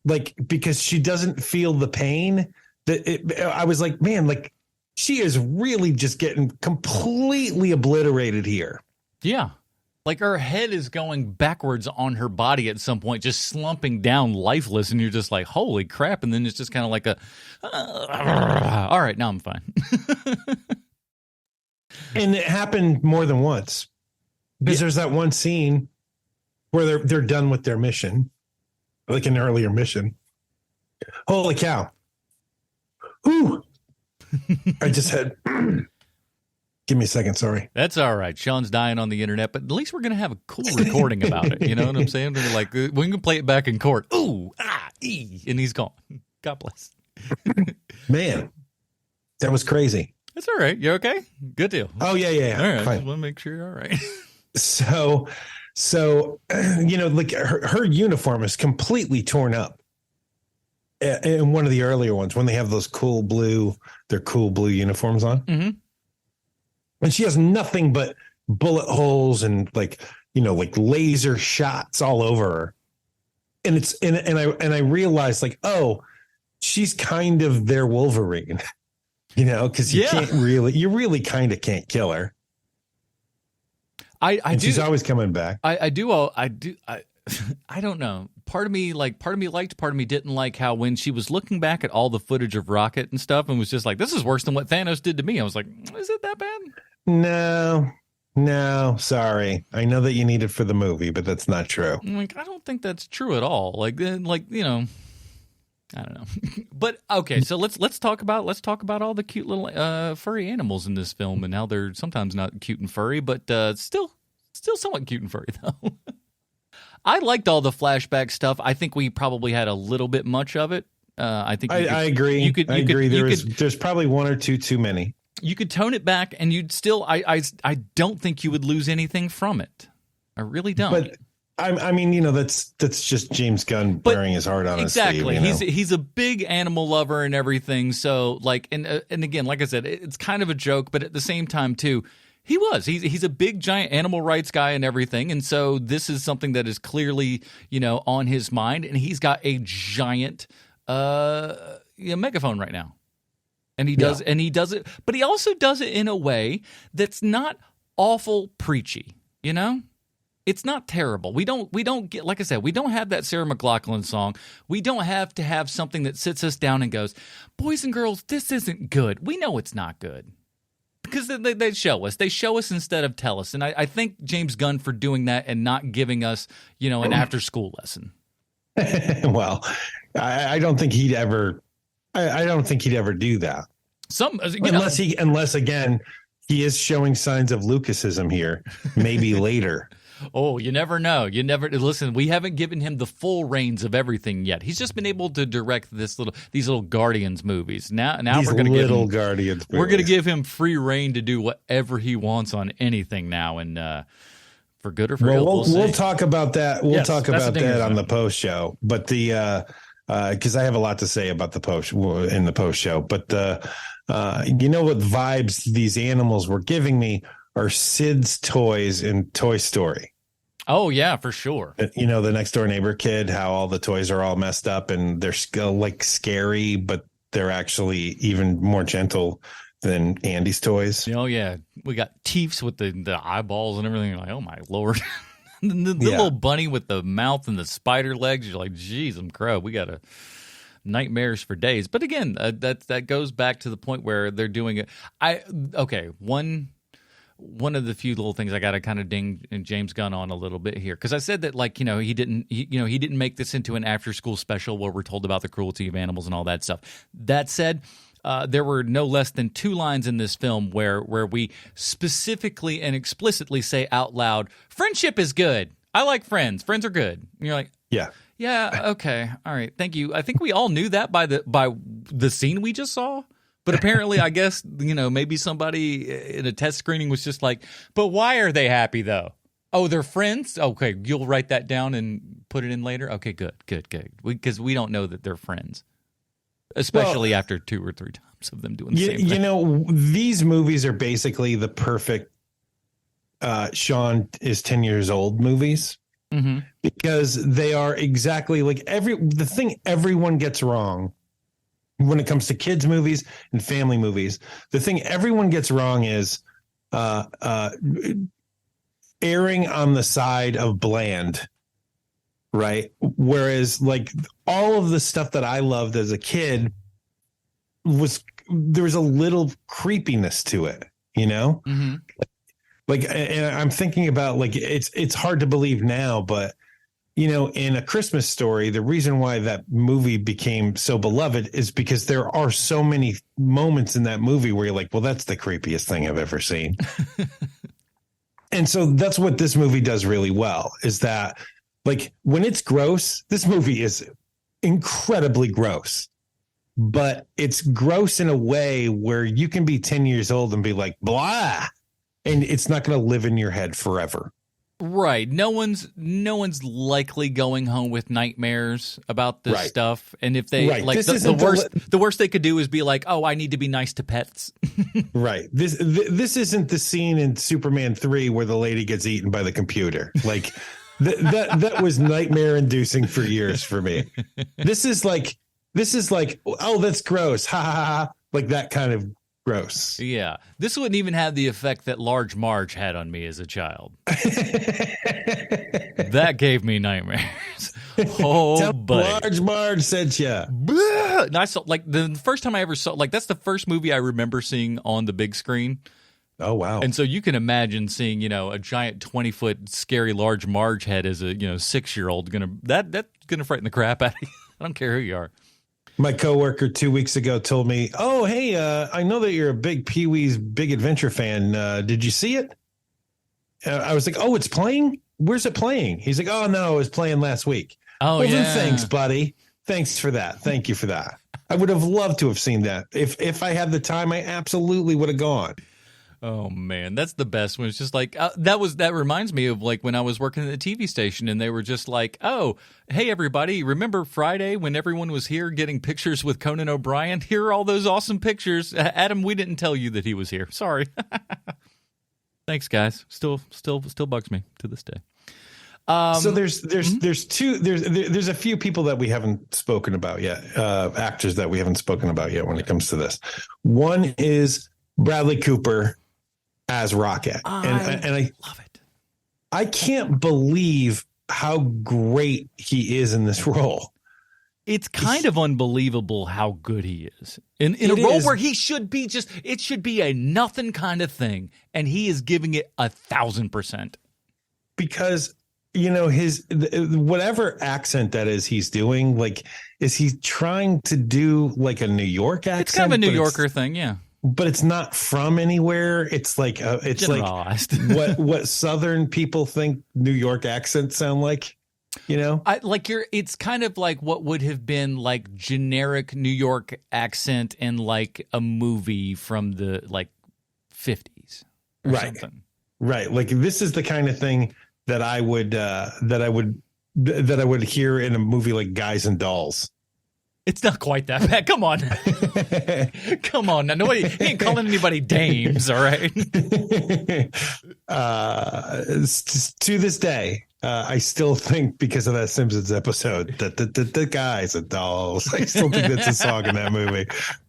like, because she doesn't feel the pain, I was like, man, like, she is really just getting completely obliterated here. Yeah. Like her head is going backwards on her body at some point, just slumping down lifeless. And you're just like, holy crap. And then it's just kind of like all right, now I'm fine. And it happened more than once because there's that one scene where they're done with their mission, like an earlier mission. Holy cow. Whew. I just had... Give me a second, sorry. That's all right. Sean's dying on the internet, but at least we're going to have a cool recording about it. You know what I'm saying? We're like, we can play it back in court. Ooh, and he's gone. God bless. Man, that was crazy. That's all right. You okay? Good deal. Oh, yeah. All right. Fine. Just want to make sure you're all right. So, you know, like her uniform is completely torn up. In one of the earlier ones, when they have those cool blue uniforms on. Mm-hmm. And she has nothing but bullet holes and like laser shots all over her. And it's and I realized like, oh, she's kind of their Wolverine, because you really kind of can't kill her. She's always coming back. I don't know. Part of me liked, part of me didn't like how when she was looking back at all the footage of Rocket and stuff and was just like, this is worse than what Thanos did to me. I was like, is it that bad? No, sorry. I know that you need it for the movie, but that's not true. Like, I don't think that's true at all. I don't know. But okay, so let's talk about all the cute little furry animals in this film and how they're sometimes not cute and furry, but still somewhat cute and furry though. I liked all the flashback stuff. I think we probably had a little bit much of it. I think I agree. I agree. There's probably one or two too many. You could tone it back, and you'd still. I don't think you would lose anything from it. I really don't. But I mean, that's just James Gunn wearing his heart on his sleeve. Exactly. He's a big animal lover and everything. So like, and again, like I said, it's kind of a joke, but at the same time too, he's a big giant animal rights guy and everything. And so this is something that is clearly on his mind, and he's got a giant megaphone right now. And he does it, but he also does it in a way that's not awful preachy, It's not terrible. We don't get, like I said, we don't have that Sarah McLachlan song. We don't have to have something that sits us down and goes, boys and girls, this isn't good. We know it's not good. Because they show us. They show us instead of tell us. And I thank James Gunn for doing that and not giving us, an after-school lesson. Well, I don't think he'd ever... I don't think he'd ever do that. Unless again, he is showing signs of Lucasism here, maybe later. Oh, you never know. Listen, we haven't given him the full reins of everything yet. He's just been able to direct these little Guardians movies. Now we're going to Guardians. We're going to give him free reign to do whatever he wants on anything now, and for good or for ill. We'll talk about that. We'll talk about that on the post show. But because I have a lot to say about the post show, but what vibes these animals were giving me are Sid's toys in Toy Story. Oh yeah, for sure. The next door neighbor kid, how all the toys are all messed up and they're still like scary, but they're actually even more gentle than Andy's toys. Oh yeah, we got teeths with the eyeballs and everything. You're like, oh my Lord. The little bunny with the mouth and the spider legs, you're like, geez, I'm crow. We got nightmares for days. But again, that goes back to the point where they're doing it. One of the few little things I got to kind of ding James Gunn on a little bit here, because I said that he didn't make this into an after school special where we're told about the cruelty of animals and all that stuff. That said, there were no less than 2 lines in this film where we specifically and explicitly say out loud, "Friendship is good. I like friends. Friends are good." And you're like, yeah, okay, all right, thank you. I think we all knew that by the scene we just saw. But apparently, I guess, maybe somebody in a test screening was just like, "But why are they happy, though? Oh, they're friends? Okay, you'll write that down and put it in later? Okay, good. Because we don't know that they're friends, especially after 2 or 3 times of them doing the same thing. These movies are basically the perfect Sean is 10 years old movies. Mm-hmm. Because they are exactly like the thing everyone gets wrong when it comes to kids movies and family movies. The thing everyone gets wrong is erring on the side of bland, right? Whereas like all of the stuff that I loved as a kid there was a little creepiness to it, Mm-hmm. Like, and I'm thinking about like, it's hard to believe now, but in A Christmas Story, the reason why that movie became so beloved is because there are so many moments in that movie where you're like, well, that's the creepiest thing I've ever seen. And so that's what this movie does really well, is that like when it's gross, this movie is incredibly gross, but it's gross in a way where you can be 10 years old and be like, blah, and it's not going to live in your head forever. Right. No one's likely going home with nightmares about this stuff. And if they like the worst they could do is be like, "Oh, I need to be nice to pets." Right. This isn't the scene in Superman 3 where the lady gets eaten by the computer. Like that was nightmare inducing for years for me. This is like, "Oh, that's gross." Ha ha ha. Like that kind of gross. Yeah. This wouldn't even have the effect that Large Marge had on me as a child. That gave me nightmares. Oh, buddy. Large Marge sent you. And I saw, like, the first time I ever saw, like, that's the first movie I remember seeing on the big screen. Oh, wow. And so you can imagine seeing, a giant 20-foot scary Large Marge head as a, 6-year-old. That's gonna frighten the crap out of you. I don't care who you are. My coworker 2 weeks ago told me, "Oh, hey, I know that you're a big Pee-wee's Big Adventure fan. Did you see it?" I was like, "Oh, it's playing? Where's it playing?" He's like, "Oh, no, it was playing last week." Oh, well, yeah. Then thanks, buddy. Thanks for that. Thank you for that. I would have loved to have seen that. If I had the time, I absolutely would have gone. Oh man, that's the best one. It's just like that reminds me of like when I was working at the TV station and they were just like, "Oh, hey everybody, remember Friday when everyone was here getting pictures with Conan O'Brien? Here are all those awesome pictures. Adam, we didn't tell you that he was here. Sorry." Thanks, guys. Still bugs me to this day. So there's a few people that we haven't spoken about yet, actors that we haven't spoken about yet when it comes to this. One is Bradley Cooper as Rocket. And I love it. I can't believe how great he is in this role. It's kind of unbelievable how good he is in a role where he should be it should be a nothing kind of thing. And he is giving it 1,000%. Because, his whatever accent that is he's doing, like, is he trying to do like a New York accent? It's kind of a New Yorker thing. Yeah. But it's not from anywhere. It's like it's generalized. Like what Southern people think New York accents sound like, it's kind of like what would have been like generic New York accent in like a movie from the like 50s or something. Right. Like this is the kind of thing that I would hear in a movie like Guys and Dolls. It's not quite that bad. Come on. Come on. Now, he ain't calling anybody dames, all right? To this day, I still think, because of that Simpsons episode, that the Guys and Dolls, I still think that's a song in that movie,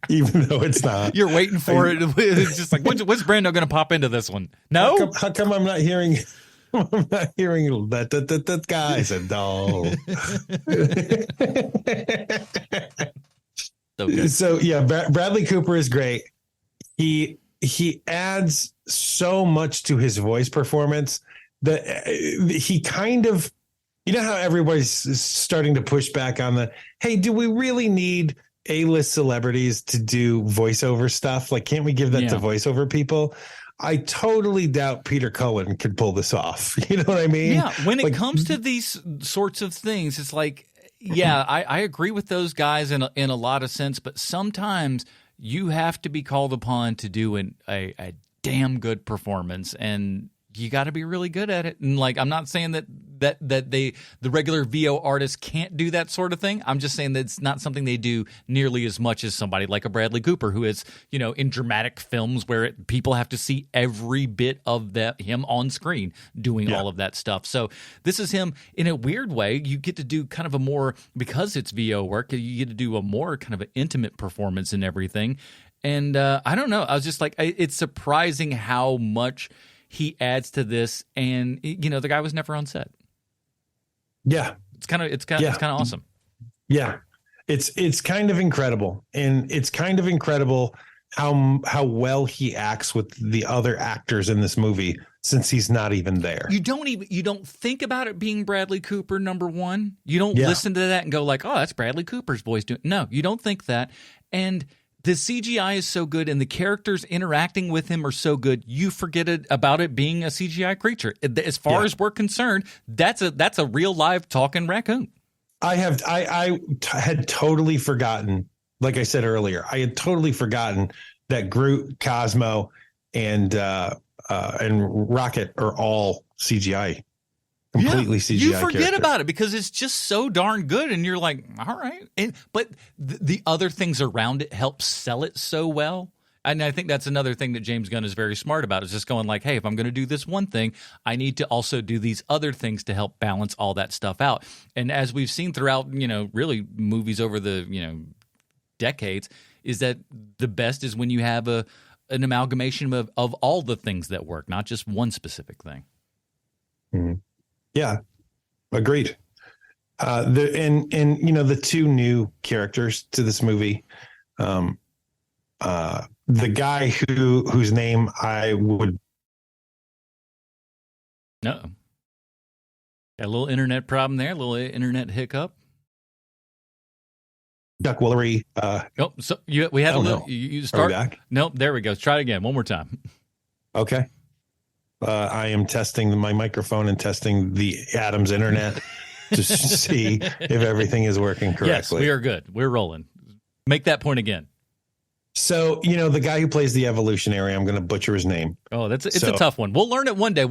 even though it's not. You're waiting for it. It's just like, when's Brando going to pop into this one? No? How come I'm not hearing... I'm not hearing that Guys and Dolls. So yeah, Bradley Cooper is great. He adds so much to his voice performance that he kind of, how everybody's starting to push back on hey, do we really need A-list celebrities to do voiceover stuff? Like, can't we give that to voiceover people? I totally doubt Peter Cullen could pull this off. You know what I mean? Yeah. When it comes to these sorts of things, it's like, yeah, I agree with those guys in a lot of sense, but sometimes you have to be called upon to do a damn good performance, and you got to be really good at it. And like, I'm not saying that the regular VO artists can't do that sort of thing. I'm just saying that it's not something they do nearly as much as somebody like a Bradley Cooper, who is, in dramatic films where people have to see every bit of him on screen doing all of that stuff. So this is him in a weird way. You get to do kind of a more, because it's VO work, you get to do a more kind of an intimate performance and everything. And I don't know. I was just like, it's surprising how much he adds to this, and the guy was never on set. Yeah, it's kind of awesome. Yeah, it's kind of incredible, and it's kind of incredible how well he acts with the other actors in this movie, since he's not even there. You don't think about it being Bradley Cooper, number one. You don't listen to that and go like, oh, that's Bradley Cooper's voice doing. No, you don't think that, and the CGI is so good and the characters interacting with him are so good, you forget about it being a CGI creature. As far as we're concerned, that's a real live talking raccoon. I had totally forgotten, like I said earlier, I had totally forgotten that Groot, Cosmo, and Rocket are all CGI. Completely CGI. You forget about it because it's just so darn good, and you're like, all right. But the other things around it help sell it so well. And I think that's another thing that James Gunn is very smart about, is just going like, hey, if I'm going to do this one thing, I need to also do these other things to help balance all that stuff out. And as we've seen throughout, really movies over the, decades, is that the best is when you have an amalgamation of all the things that work, not just one specific thing. Mm-hmm. Yeah, agreed. The two new characters to this movie, the guy whose name I would. No, got a little internet problem there, a little internet hiccup. Chuck Woolery. So we had a little. You start. Back? Nope. There we go. Let's try it again. One more time. Okay. I am testing my microphone and testing the Adams internet to see if everything is working correctly. Yes, we are good. We're rolling. Make that point again. So, the guy who plays the evolutionary, I'm going to butcher his name. Oh, it's a tough one. We'll learn it one day.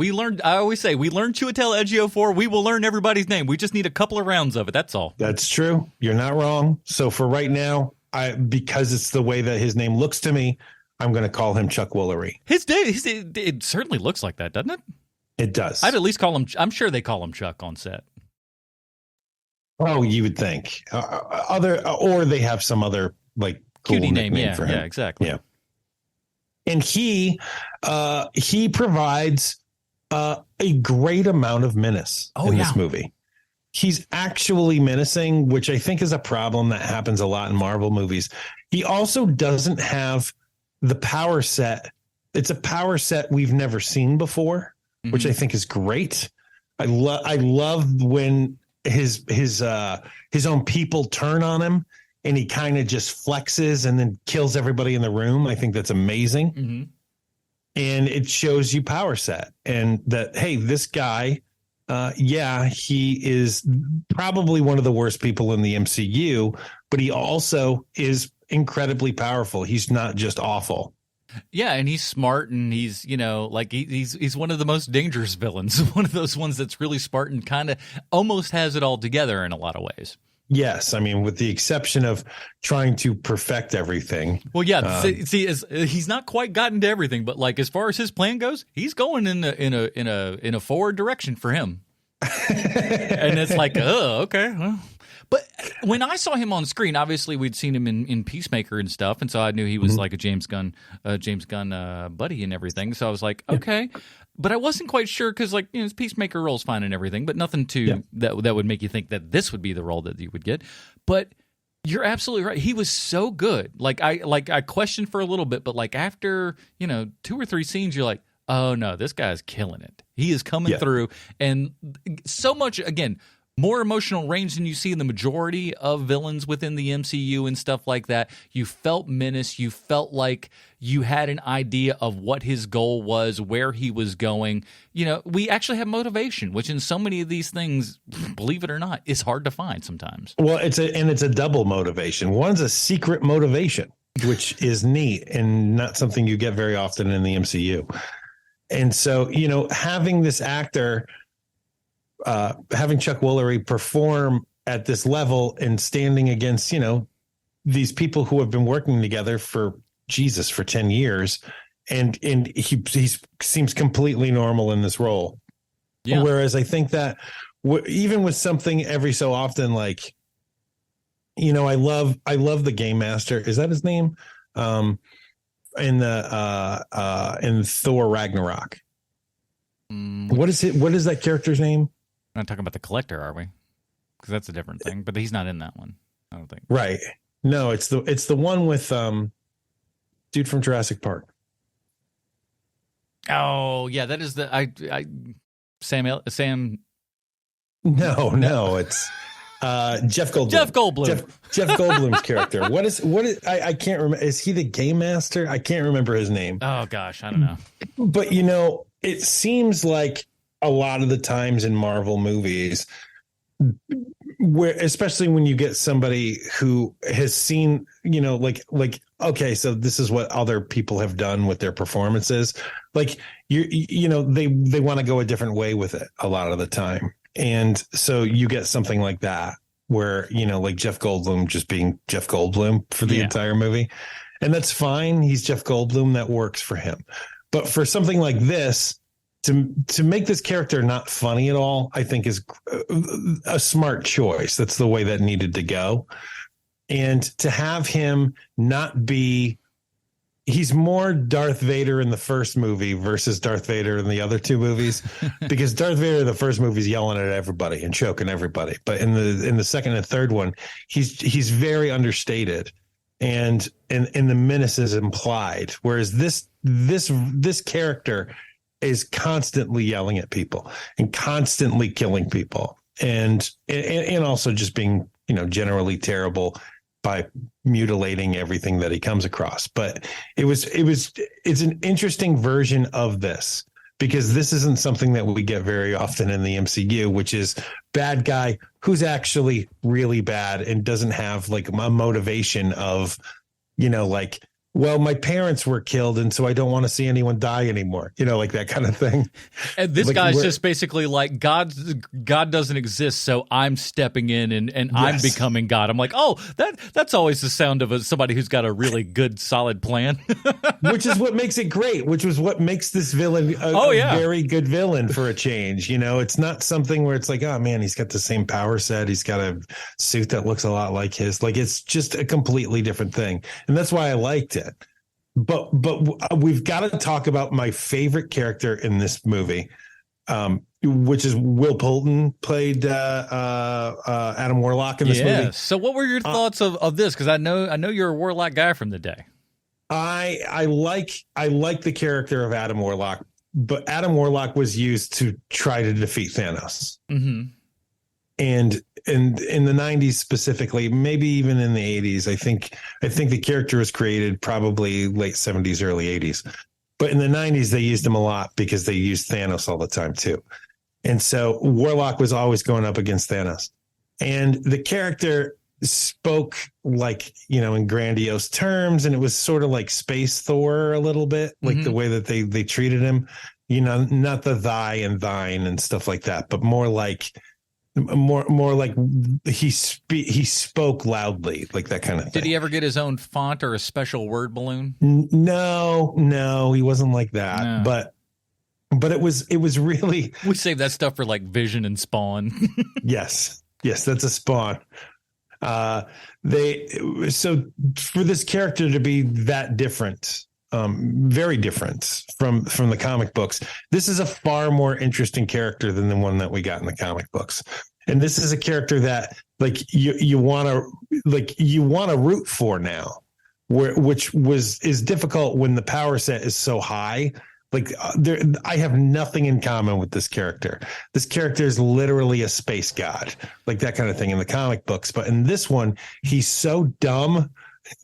I always say, we learned Chiwetel Ejiofor. We will learn everybody's name. We just need a couple of rounds of it. That's all. That's true. You're not wrong. So for right now, because it's the way that his name looks to me, I'm going to call him Chuck Woolery. It certainly looks like that, doesn't it? It does. I'd at least call him. I'm sure they call him Chuck on set. Oh, you would think or they have some other like cool cutie name. For him. Yeah, exactly. Yeah. And he provides a great amount of menace in this movie. He's actually menacing, which I think is a problem that happens a lot in Marvel movies. He also doesn't have the power set. It's a power set we've never seen before, which I think is great. I love when his own people turn on him and he kind of just flexes and then kills everybody in the room. I think that's amazing. Mm-hmm. And it shows you power set, and that, hey, this guy, he is probably one of the worst people in the MCU, but he also is incredibly powerful. He's not just awful. Yeah, and he's smart, and he's, he's one of the most dangerous villains, one of those ones that's really smart and kind of almost has it all together in a lot of ways. Yes, I mean, with the exception of trying to perfect everything. Well, yeah, he's not quite gotten to everything, but like as far as his plan goes, he's going in a forward direction for him. And it's like, oh, okay, well. But when I saw him on screen, obviously we'd seen him in Peacemaker and stuff, and so I knew he was like a James Gunn buddy and everything. So I was like, okay, but I wasn't quite sure because his Peacemaker role's fine and everything, but nothing that would make you think that this would be the role that you would get. But you're absolutely right. He was so good. I questioned for a little bit, but after 2 or 3 scenes, you're like, oh no, this guy's killing it. He is coming through, and so much again. more emotional range than you see in the majority of villains within the MCU and stuff like that. You felt menace. You felt like you had an idea of what his goal was, where he was going. You know, we actually have motivation, which in so many of these things, believe it or not, is hard to find sometimes. Well, it's a double motivation. One's a secret motivation, which is neat and not something you get very often in the MCU. And so, you know, having this actor, having Chuck Woolery perform at this level and standing against, you know, these people who have been working together for 10 years. And he seems completely normal in this role. Yeah. Whereas I think that even with something every so often, like, you know, I love the Game Master. Is that his name? In Thor Ragnarok. What is that character's name? We're not talking about the Collector, are we? Because that's a different thing. But he's not in that one, I don't think. Right. No, it's the one with dude from Jurassic Park. Oh yeah, that is the Sam. No, it's Jeff Goldblum. Jeff Goldblum's character. What is I can't remember. Is he the Game Master? I can't remember his name. Oh gosh, I don't know. But you know, it seems like a lot of the times in Marvel movies, where especially when you get somebody who has seen, you know, like okay, so this is what other people have done with their performances. Like you know, they want to go a different way with it a lot of the time. And so you get something like that where, you know, like Jeff Goldblum just being Jeff Goldblum for the entire movie. And that's fine. He's Jeff Goldblum. That works for him. But for something like this, to make this character not funny at all, I think is a smart choice. That's the way that needed to go. And to have him not be, he's more Darth Vader in the first movie versus Darth Vader in the other two movies, because Darth Vader in the first movie is yelling at everybody and choking everybody. But in the second and third one, he's very understated, and the menace is implied. Whereas this character is constantly yelling at people and constantly killing people, and also just being, you know, generally terrible by mutilating everything that he comes across. But it's an interesting version of this, because this isn't something that we get very often in the MCU, which is bad guy who's actually really bad and doesn't have like a motivation of, you know, like, well, my parents were killed, and so I don't want to see anyone die anymore. You know, like that kind of thing. And this guy's just basically like, God doesn't exist, so I'm stepping in and yes, I'm becoming God. I'm like, oh, that's always the sound of somebody who's got a really good, solid plan. Which is what makes it great, which was what makes this villain a very good villain for a change. You know, it's not something where it's like, oh, man, he's got the same power set. He's got a suit that looks a lot like his. Like, it's just a completely different thing. And that's why I liked it. But we've got to talk about my favorite character in this movie, which is Will Poulton, played Adam Warlock in this movie. So what were your thoughts of this? Because I know you're a Warlock guy from the day. I like the character of Adam Warlock, but Adam Warlock was used to try to defeat Thanos. Mm-hmm. And in the 90s specifically, maybe even in the 80s, I think the character was created probably late 70s, early 80s. But in the 90s, they used him a lot because they used Thanos all the time, too. And so Warlock was always going up against Thanos. And the character spoke like, you know, in grandiose terms. And it was sort of like Space Thor a little bit, like the way that they treated him, you know, not the thy and thine and stuff like that, but more like he spoke loudly, like that kind of thing. Did he ever get his own font or a special word balloon? No, he wasn't like that. No. But it was really, we save that stuff for like Vision and Spawn. yes, that's a Spawn. So for this character to be that different, very different from the comic books, this is a far more interesting character than the one that we got in the comic books. And this is a character that like you want to root for now, which is difficult when the power set is so high. I have nothing in common with this character. This character is literally a space god, like that kind of thing in the comic books. But in this one, he's so dumb.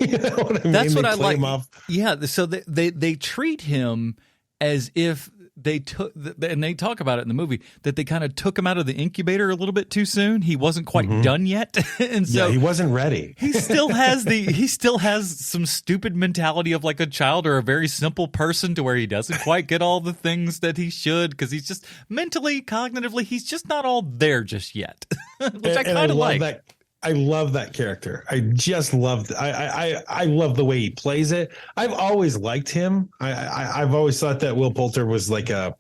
You know what I mean? That's what They I play like. him off. Yeah, so they treat him as if they took, and they talk about it in the movie, that they kind of took him out of the incubator a little bit too soon. He wasn't quite done yet, and so he wasn't ready. he still has some stupid mentality of like a child or a very simple person, to where he doesn't quite get all the things that he should, because he's just mentally, cognitively, he's just not all there just yet. Which I kind of like. That. I love that character. I just loved. I love the way he plays it. I've always liked him. I've always thought that Will Poulter was like a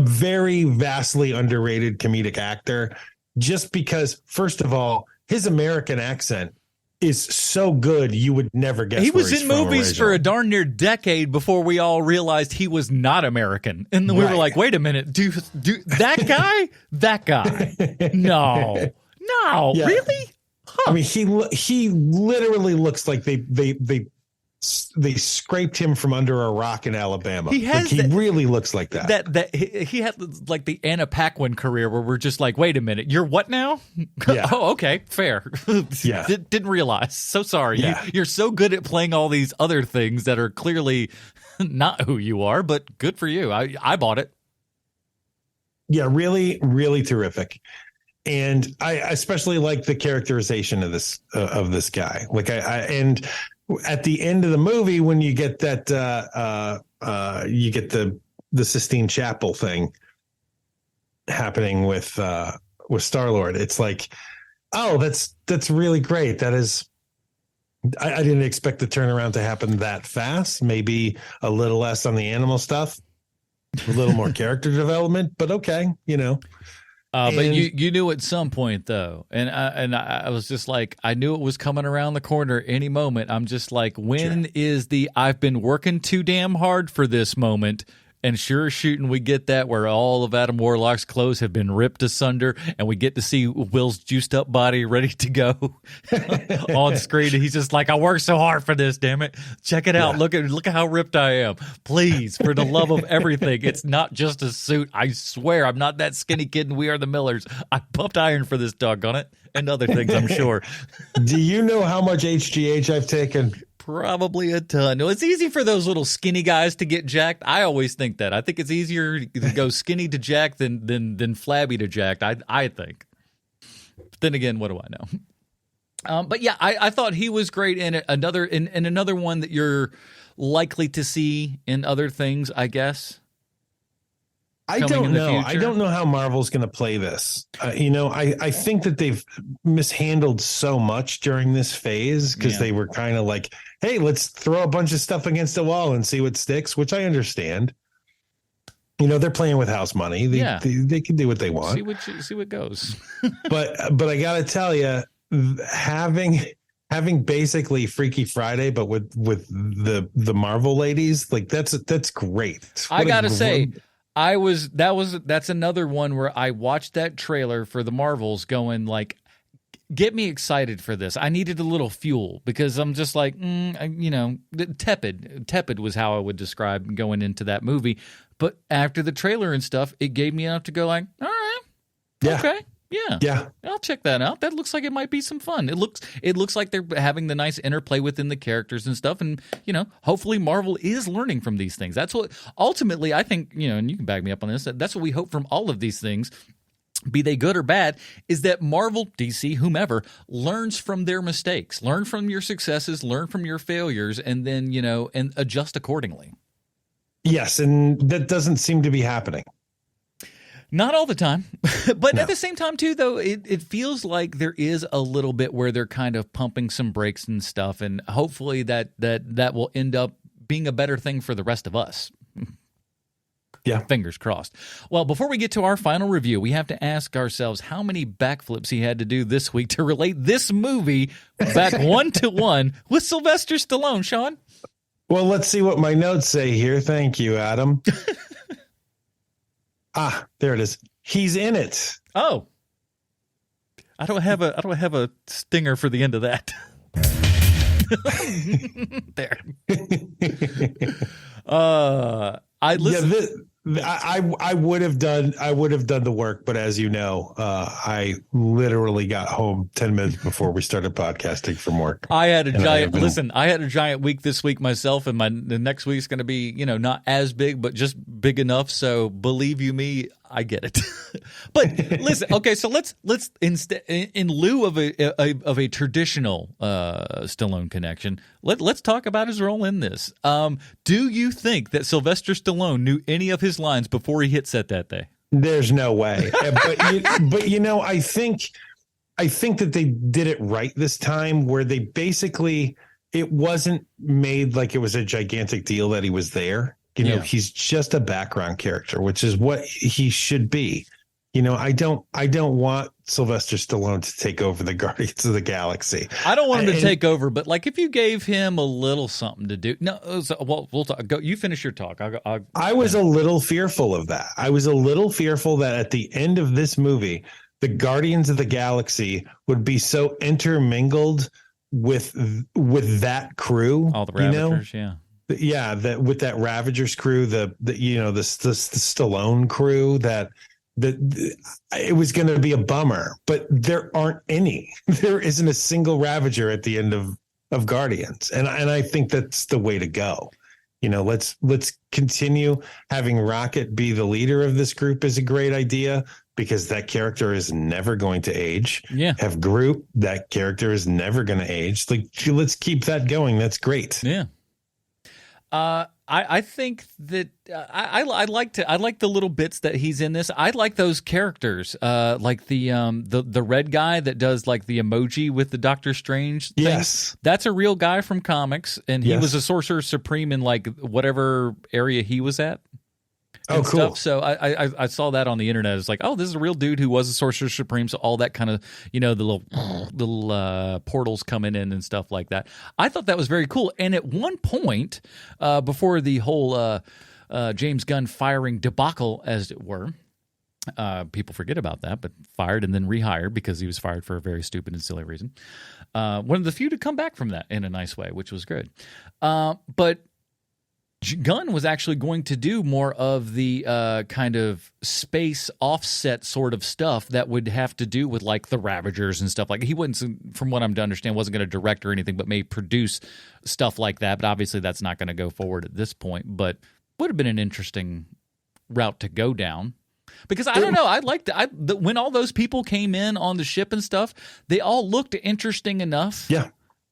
very vastly underrated comedic actor, just because, first of all, his American accent is so good you would never guess. He was where he's in from movies originally. for a darn near decade before we all realized he was not American, and then we were Right. like, "Wait a minute, do that guy? That guy? No." No, Yeah. really? Huh. I mean, he literally looks like they scraped him from under a rock in Alabama. He has he really looks like that. That he had like the Anna Paquin career, where we're just like, wait a minute, you're what now? Yeah. Oh, okay, fair. Yeah. Didn't realize. So sorry. Yeah. You're so good at playing all these other things that are clearly not who you are, but good for you. I bought it. Yeah, really, really terrific. And I especially like the characterization of this guy. Like and at the end of the movie, when you get that you get the Sistine Chapel thing happening with Star-Lord, it's like, oh, that's really great. That is, I didn't expect the turnaround to happen that fast. Maybe a little less on the animal stuff, a little more character development, but okay, you know. But you knew at some point, though, and I was just like, I knew it was coming around the corner any moment. I'm just like, when is the I've been working too damn hard for this moment? And sure as shooting, we get that, where all of Adam Warlock's clothes have been ripped asunder, and we get to see Will's juiced up body ready to go on screen. And he's just like, I worked so hard for this, damn it. Check it out. Yeah. Look at how ripped I am. Please, for the love of everything. It's not just a suit. I swear, I'm not that skinny kid in We Are the Millers. I pumped iron for this, doggone it. And other things, I'm sure. Do you know how much HGH I've taken? Probably a ton. No, it's easy for those little skinny guys to get jacked. I always think that. I think it's easier to go skinny to jacked than flabby to jacked. I think. But then again, what do I know? But yeah, I thought he was great in it. Another one that you're likely to see in other things, I guess. I don't know. I don't know how Marvel's going to play this. I think that they've mishandled so much during this phase, because they were kind of like, hey, let's throw a bunch of stuff against the wall and see what sticks, which I understand. They're playing with house money. They can do what they want. See what goes. but I got to tell you, having basically Freaky Friday, but with the Marvel ladies, like that's great. I got to say, that's another one where I watched that trailer for the Marvels going like, get me excited for this. I needed a little fuel, because I'm just like, tepid was how I would describe going into that movie. But after the trailer and stuff, it gave me enough to go like, all right, okay. Yeah. I'll check that out. That looks like it might be some fun. It looks like they're having the nice interplay within the characters and stuff. And, hopefully Marvel is learning from these things. That's what ultimately I think, and you can back me up on this, that's what we hope from all of these things, be they good or bad, is that Marvel, DC, whomever, learns from their mistakes, learn from your successes, learn from your failures, and then, and adjust accordingly. Yes. And that doesn't seem to be happening. Not all the time, but No. at the same time, too, though, it feels like there is a little bit where they're kind of pumping some brakes and stuff, and hopefully that will end up being a better thing for the rest of us. Yeah. Fingers crossed. Well, before we get to our final review, we have to ask ourselves how many backflips he had to do this week to relate this movie back 1-to-1 with Sylvester Stallone, Sean. Well, let's see what my notes say here. Thank you, Adam. There it is. He's in it. Oh, I don't have a stinger for the end of that. There. I listen. I would have done the work, but as you know, I literally got home 10 minutes before we started podcasting from work. I had a giant week this week myself, and the next week's going to be, not as big, but just big enough. So believe you me, I get it. But listen, okay, so let's instead, in lieu of a traditional Stallone connection, let's talk about his role in this. Do you think that Sylvester Stallone knew any of his lines before he hit set that day? There's no way. but I think that they did it right this time, where they basically, it wasn't made like it was a gigantic deal that he was there. He's just a background character, which is what he should be. I don't want Sylvester Stallone to take over the Guardians of the Galaxy. I don't want him to take over, but like if you gave him a little something to do. No, we'll talk. Go. You finish your talk. I was a little fearful of that. I was a little fearful that at the end of this movie, the Guardians of the Galaxy would be so intermingled with that crew. All the Ravagers, yeah. Yeah, with that Ravagers crew, the Stallone crew, that it was going to be a bummer, but there aren't any. There isn't a single Ravager at the end of Guardians, and I think that's the way to go. Let's continue having Rocket be the leader of this group is a great idea, because that character is never going to age. Yeah. Have Groot, that character is never going to age. Like, let's keep that going. That's great. Yeah. I think that I like the little bits that he's in this. I like those characters, like the red guy that does like the emoji with the Doctor Strange thing. Yes, that's a real guy from comics, and he was a Sorcerer Supreme in like whatever area he was at. Oh, cool. Stuff. So I saw that on the internet. It's like, oh, this is a real dude who was a Sorcerer Supreme. So all that kind of, the little portals coming in and stuff like that. I thought that was very cool. And at one point, before the whole James Gunn firing debacle, as it were, people forget about that, but fired and then rehired because he was fired for a very stupid and silly reason. One of the few to come back from that in a nice way, which was good. But Gunn was actually going to do more of the kind of space offset sort of stuff that would have to do with like the Ravagers and stuff. Like he wouldn't, from what I'm to understand, wasn't going to direct or anything, but may produce stuff like that. But obviously that's not going to go forward at this point. But would have been an interesting route to go down. Because I don't know, I liked when all those people came in on the ship and stuff, they all looked interesting enough. Yeah.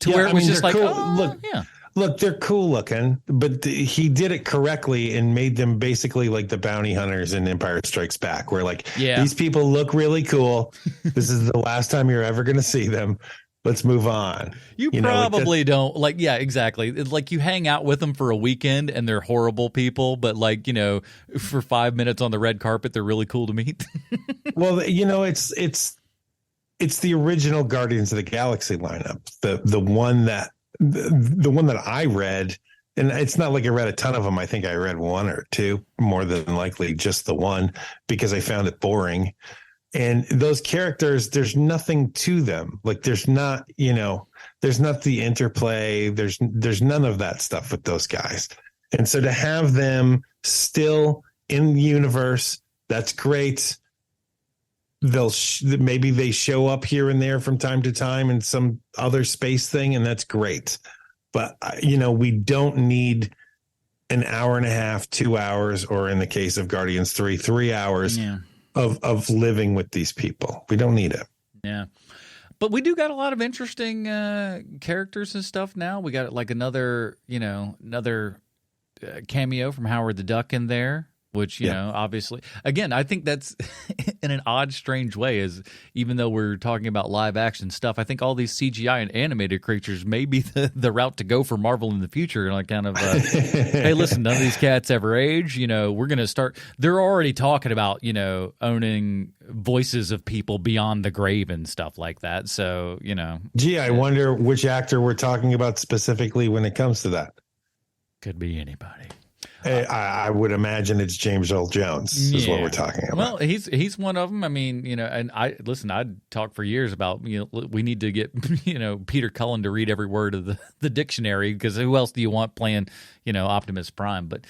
Where it was just like, cool. oh, look, yeah. Look, they're cool looking, but he did it correctly and made them basically like the bounty hunters in Empire Strikes Back, where like, these people look really cool. This is the last time you're ever going to see them. Let's move on. You probably don't like, yeah, exactly. It's like you hang out with them for a weekend and they're horrible people, but like, for 5 minutes on the red carpet, they're really cool to meet. Well, it's the original Guardians of the Galaxy lineup, the one that I read, and it's not like I read a ton of them. I think I read one or two, more than likely just the one, because I found it boring. And those characters, there's nothing to them. Like there's not the interplay. There's none of that stuff with those guys. And so to have them still in the universe, that's great. Maybe they show up here and there from time to time in some other space thing, and that's great. But we don't need an hour and a half, 2 hours, or in the case of Guardians 3 hours of living with these people. We don't need it. Yeah. But we do got a lot of interesting characters and stuff now. We got like another cameo from Howard the Duck in there. Which, obviously, again, I think that's in an odd, strange way, is even though we're talking about live action stuff, I think all these CGI and animated creatures may be the route to go for Marvel in the future. Like kind of, hey, listen, none of these cats ever age. We're going to start. They're already talking about, owning voices of people beyond the grave and stuff like that. So, Gee, I wonder which actor we're talking about specifically when it comes to that. Could be anybody. I would imagine it's James Earl Jones is what we're talking about. Well, he's one of them. I mean, and I'd talk for years about, we need to get, Peter Cullen to read every word of the dictionary, because who else do you want playing, Optimus Prime? But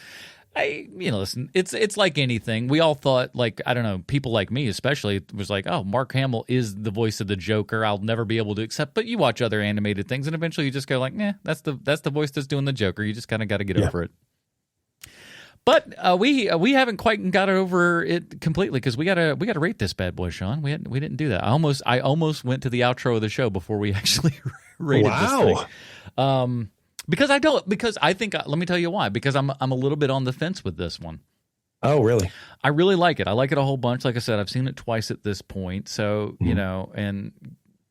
Listen, it's like anything. We all thought, like, I don't know, people like me especially was like, oh, Mark Hamill is the voice of the Joker. I'll never be able to accept. But you watch other animated things, and eventually you just go like, nah, that's the voice that's doing the Joker. You just kind of got to get over it. But we haven't quite got over it completely because we gotta rate this bad boy, Sean. We didn't do that. I almost went to the outro of the show before we actually rated this thing. Because I think, let me tell you why. Because I'm a little bit on the fence with this one. Oh, really? I really like it. I like it a whole bunch. Like I said, I've seen it twice at this point. So and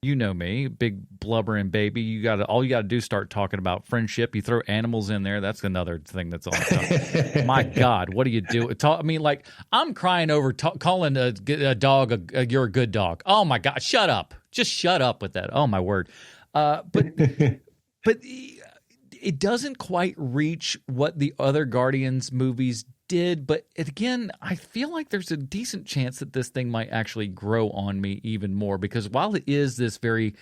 you know me, big blubbering baby. All you gotta do is start talking about friendship. You throw animals in there. That's another thing that's on. My God, what do you do? Like I'm crying over calling a dog you're a good dog. Oh my God, shut up! Just shut up with that. Oh my word. But it doesn't quite reach what the other Guardians movies did. But again, I feel like there's a decent chance that this thing might actually grow on me even more. Because while it is this very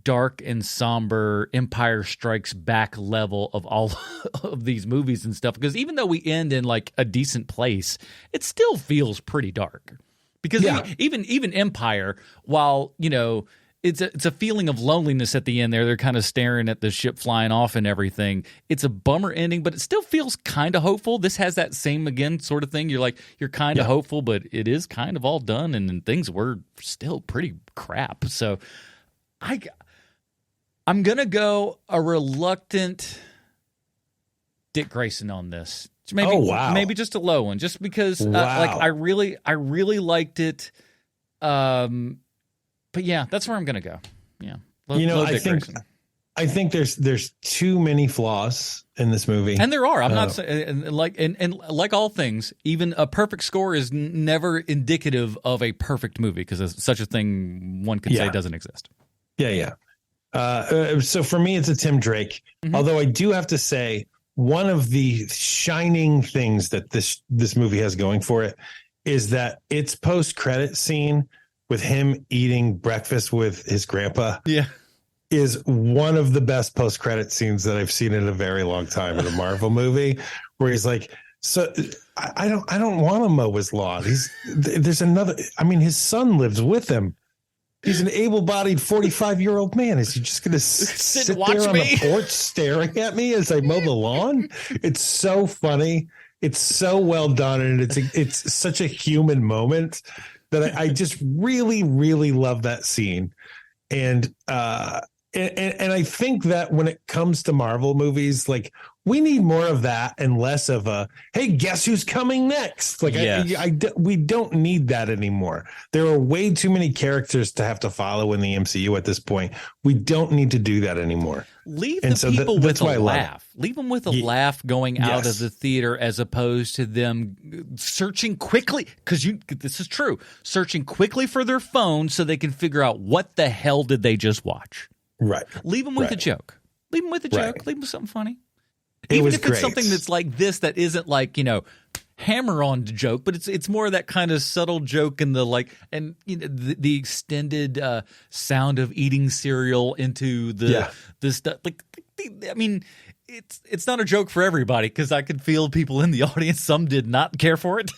dark and somber Empire Strikes Back level of all of these movies and stuff, because even though we end in like a decent place, it still feels pretty dark. Because even Empire, while, it's a feeling of loneliness at the end there. They're kind of staring at the ship flying off and everything. It's a bummer ending, but it still feels kind of hopeful. This has that same, again, sort of thing. You're kind of hopeful, but it is kind of all done, and things were still pretty crap. So I'm going to go a reluctant Dick Grayson on this. Maybe just a low one, just because I really liked it. But yeah, that's where I'm going to go. Yeah. I think there's too many flaws in this movie. And there are. I'm not saying, and like all things, even a perfect score is never indicative of a perfect movie, because such a thing one could say doesn't exist. Yeah. So for me, it's a Tim Drake. Mm-hmm. Although I do have to say, one of the shining things that this movie has going for it is that its post-credit scene with him eating breakfast with his grandpa is one of the best post-credit scenes that I've seen in a very long time in a Marvel movie, where he's like, so I don't want to mow his lawn. There's another, his son lives with him. He's an able-bodied 45-year-old man. Is he just going to sit there on the porch staring at me as I mow the lawn? It's so funny. It's so well done. And it's such a human moment that I just really, really love that scene. And I think that when it comes to Marvel movies, like, we need more of that and less of a, hey, guess who's coming next? Like, we don't need that anymore. There are way too many characters to have to follow in the MCU at this point. We don't need to do that anymore. Leave people with a laugh. Leave them with a laugh going out of the theater, as opposed to them searching quickly, because this is true, searching quickly for their phone so they can figure out what the hell did they just watch. Right. Leave them with a joke. Leave them with a joke. Leave them with something funny. Even if it's something that's like this, that isn't like, hammer on joke, but it's more of that kind of subtle joke, and the extended sound of eating cereal into the stuff. Like, it's not a joke for everybody, because I could feel people in the audience, some did not care for it.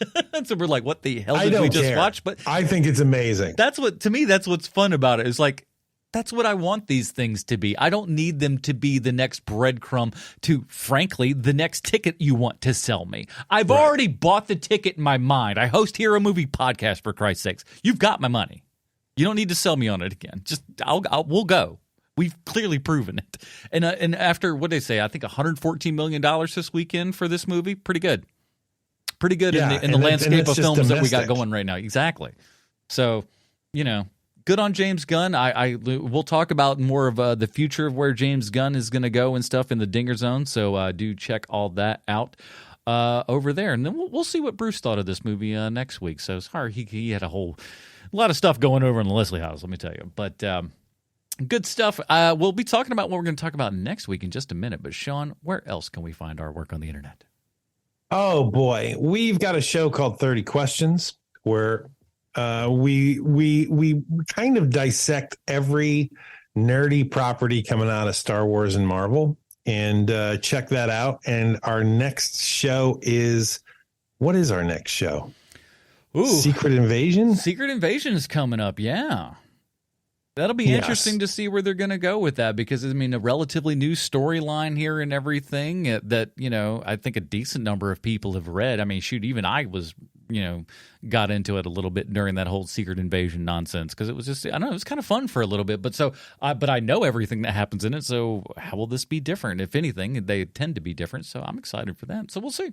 So we're like, what the hell did we just watch? But I think it's amazing. That's what's fun about it. It's like, that's what I want these things to be. I don't need them to be the next breadcrumb to, frankly, the next ticket you want to sell me. I've already bought the ticket in my mind. I host Hero Movie Podcast, for Christ's sakes. You've got my money. You don't need to sell me on it again. Just we'll go. We've clearly proven it. And after, what they say, I think $114 million this weekend for this movie. Pretty good. Pretty good in the landscape of films that we got going right now. Exactly. So, good on James Gunn. We'll talk about more of the future of where James Gunn is going to go and stuff in the Dinger Zone. So do check all that out over there, and then we'll see what Bruce thought of this movie next week. So sorry, he had a lot of stuff going over in the Leslie house. Let me tell you, but good stuff. We'll be talking about what we're going to talk about next week in just a minute. But Sean, where else can we find our work on the internet? Oh boy, we've got a show called 30 Questions where we kind of dissect every nerdy property coming out of Star Wars and Marvel. and check that out. And our next show is, what is our next show? Ooh, Secret Invasion? Secret Invasion is coming up, yeah. That'll be interesting to see where they're going to go with that, because, I mean, a relatively new storyline here and everything that, you know, I think a decent number of people have read. I mean, shoot, even I was, you know, got into it a little bit during that whole Secret Invasion nonsense, because it was just, I don't know, it was kind of fun for a little bit. But I know everything that happens in it, so how will this be different? If anything, they tend to be different, so I'm excited for that. So we'll see.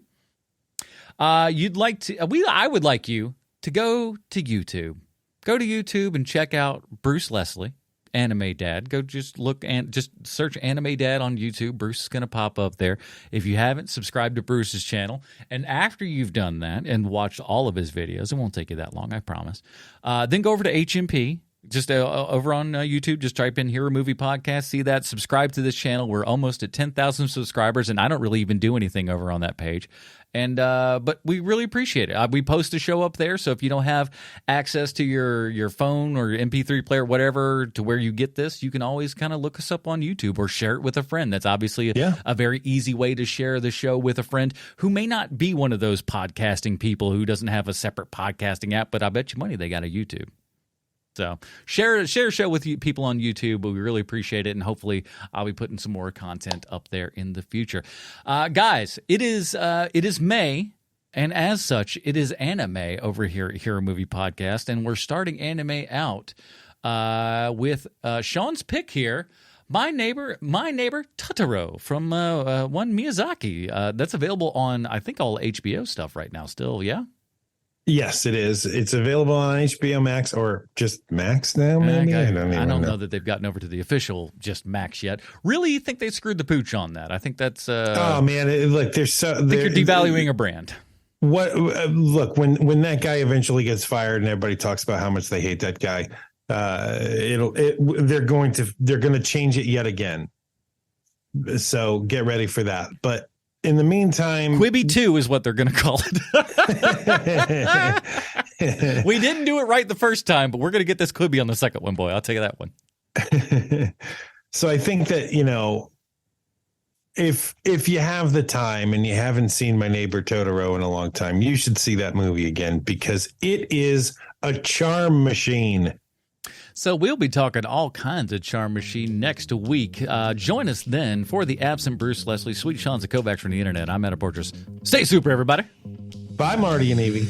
I would like you to go to YouTube. Go to YouTube and check out Bruce Leslie, Anime Dad. Go just look and just search Anime Dad on YouTube. Bruce is going to pop up there. If you haven't, subscribe to Bruce's channel. And after you've done that and watched all of his videos, it won't take you that long, I promise. Then go over to HMP. Just over on YouTube, just type in Hero Movie Podcast, see that, subscribe to this channel. We're almost at 10,000 subscribers, and I don't really even do anything over on that page. And but we really appreciate it. We post a show up there, so if you don't have access to your phone or MP3 player, whatever, to where you get this, you can always kind of look us up on YouTube or share it with a friend. That's obviously a very easy way to share the show with a friend who may not be one of those podcasting people who doesn't have a separate podcasting app, but I bet you money they got a YouTube. So share a show with people on YouTube, but we really appreciate it, and hopefully I'll be putting some more content up there in the future. Guys, it is May, and as such, it is anime over here at Hero Movie Podcast, and we're starting anime out with Sean's pick here. My neighbor Totoro from one Miyazaki. That's available on, I think, all HBO stuff right now still, yeah? Yes, it is. It's available on HBO Max, or just Max now, maybe? I don't know that they've gotten over to the official just Max yet. Really think they screwed the pooch on that. I think that's... oh, man. Look, you're devaluing a brand. Look, when that guy eventually gets fired and everybody talks about how much they hate that guy, they're going to change it yet again. So get ready for that. But in the meantime, Quibi 2 is what they're going to call it. We didn't do it right the first time, but we're going to get this Quibi on the second one, boy. I'll tell you that one. So I think that, you know, if you have the time and you haven't seen My Neighbor Totoro in a long time, you should see that movie again, because it is a charm machine. So we'll be talking all kinds of Charm Machine next week. Join us then for the absent Bruce Leslie, Sweet Sean's a Kovacs from the internet. I'm Matt Portress. Stay super, everybody. Bye, Marty and Evie.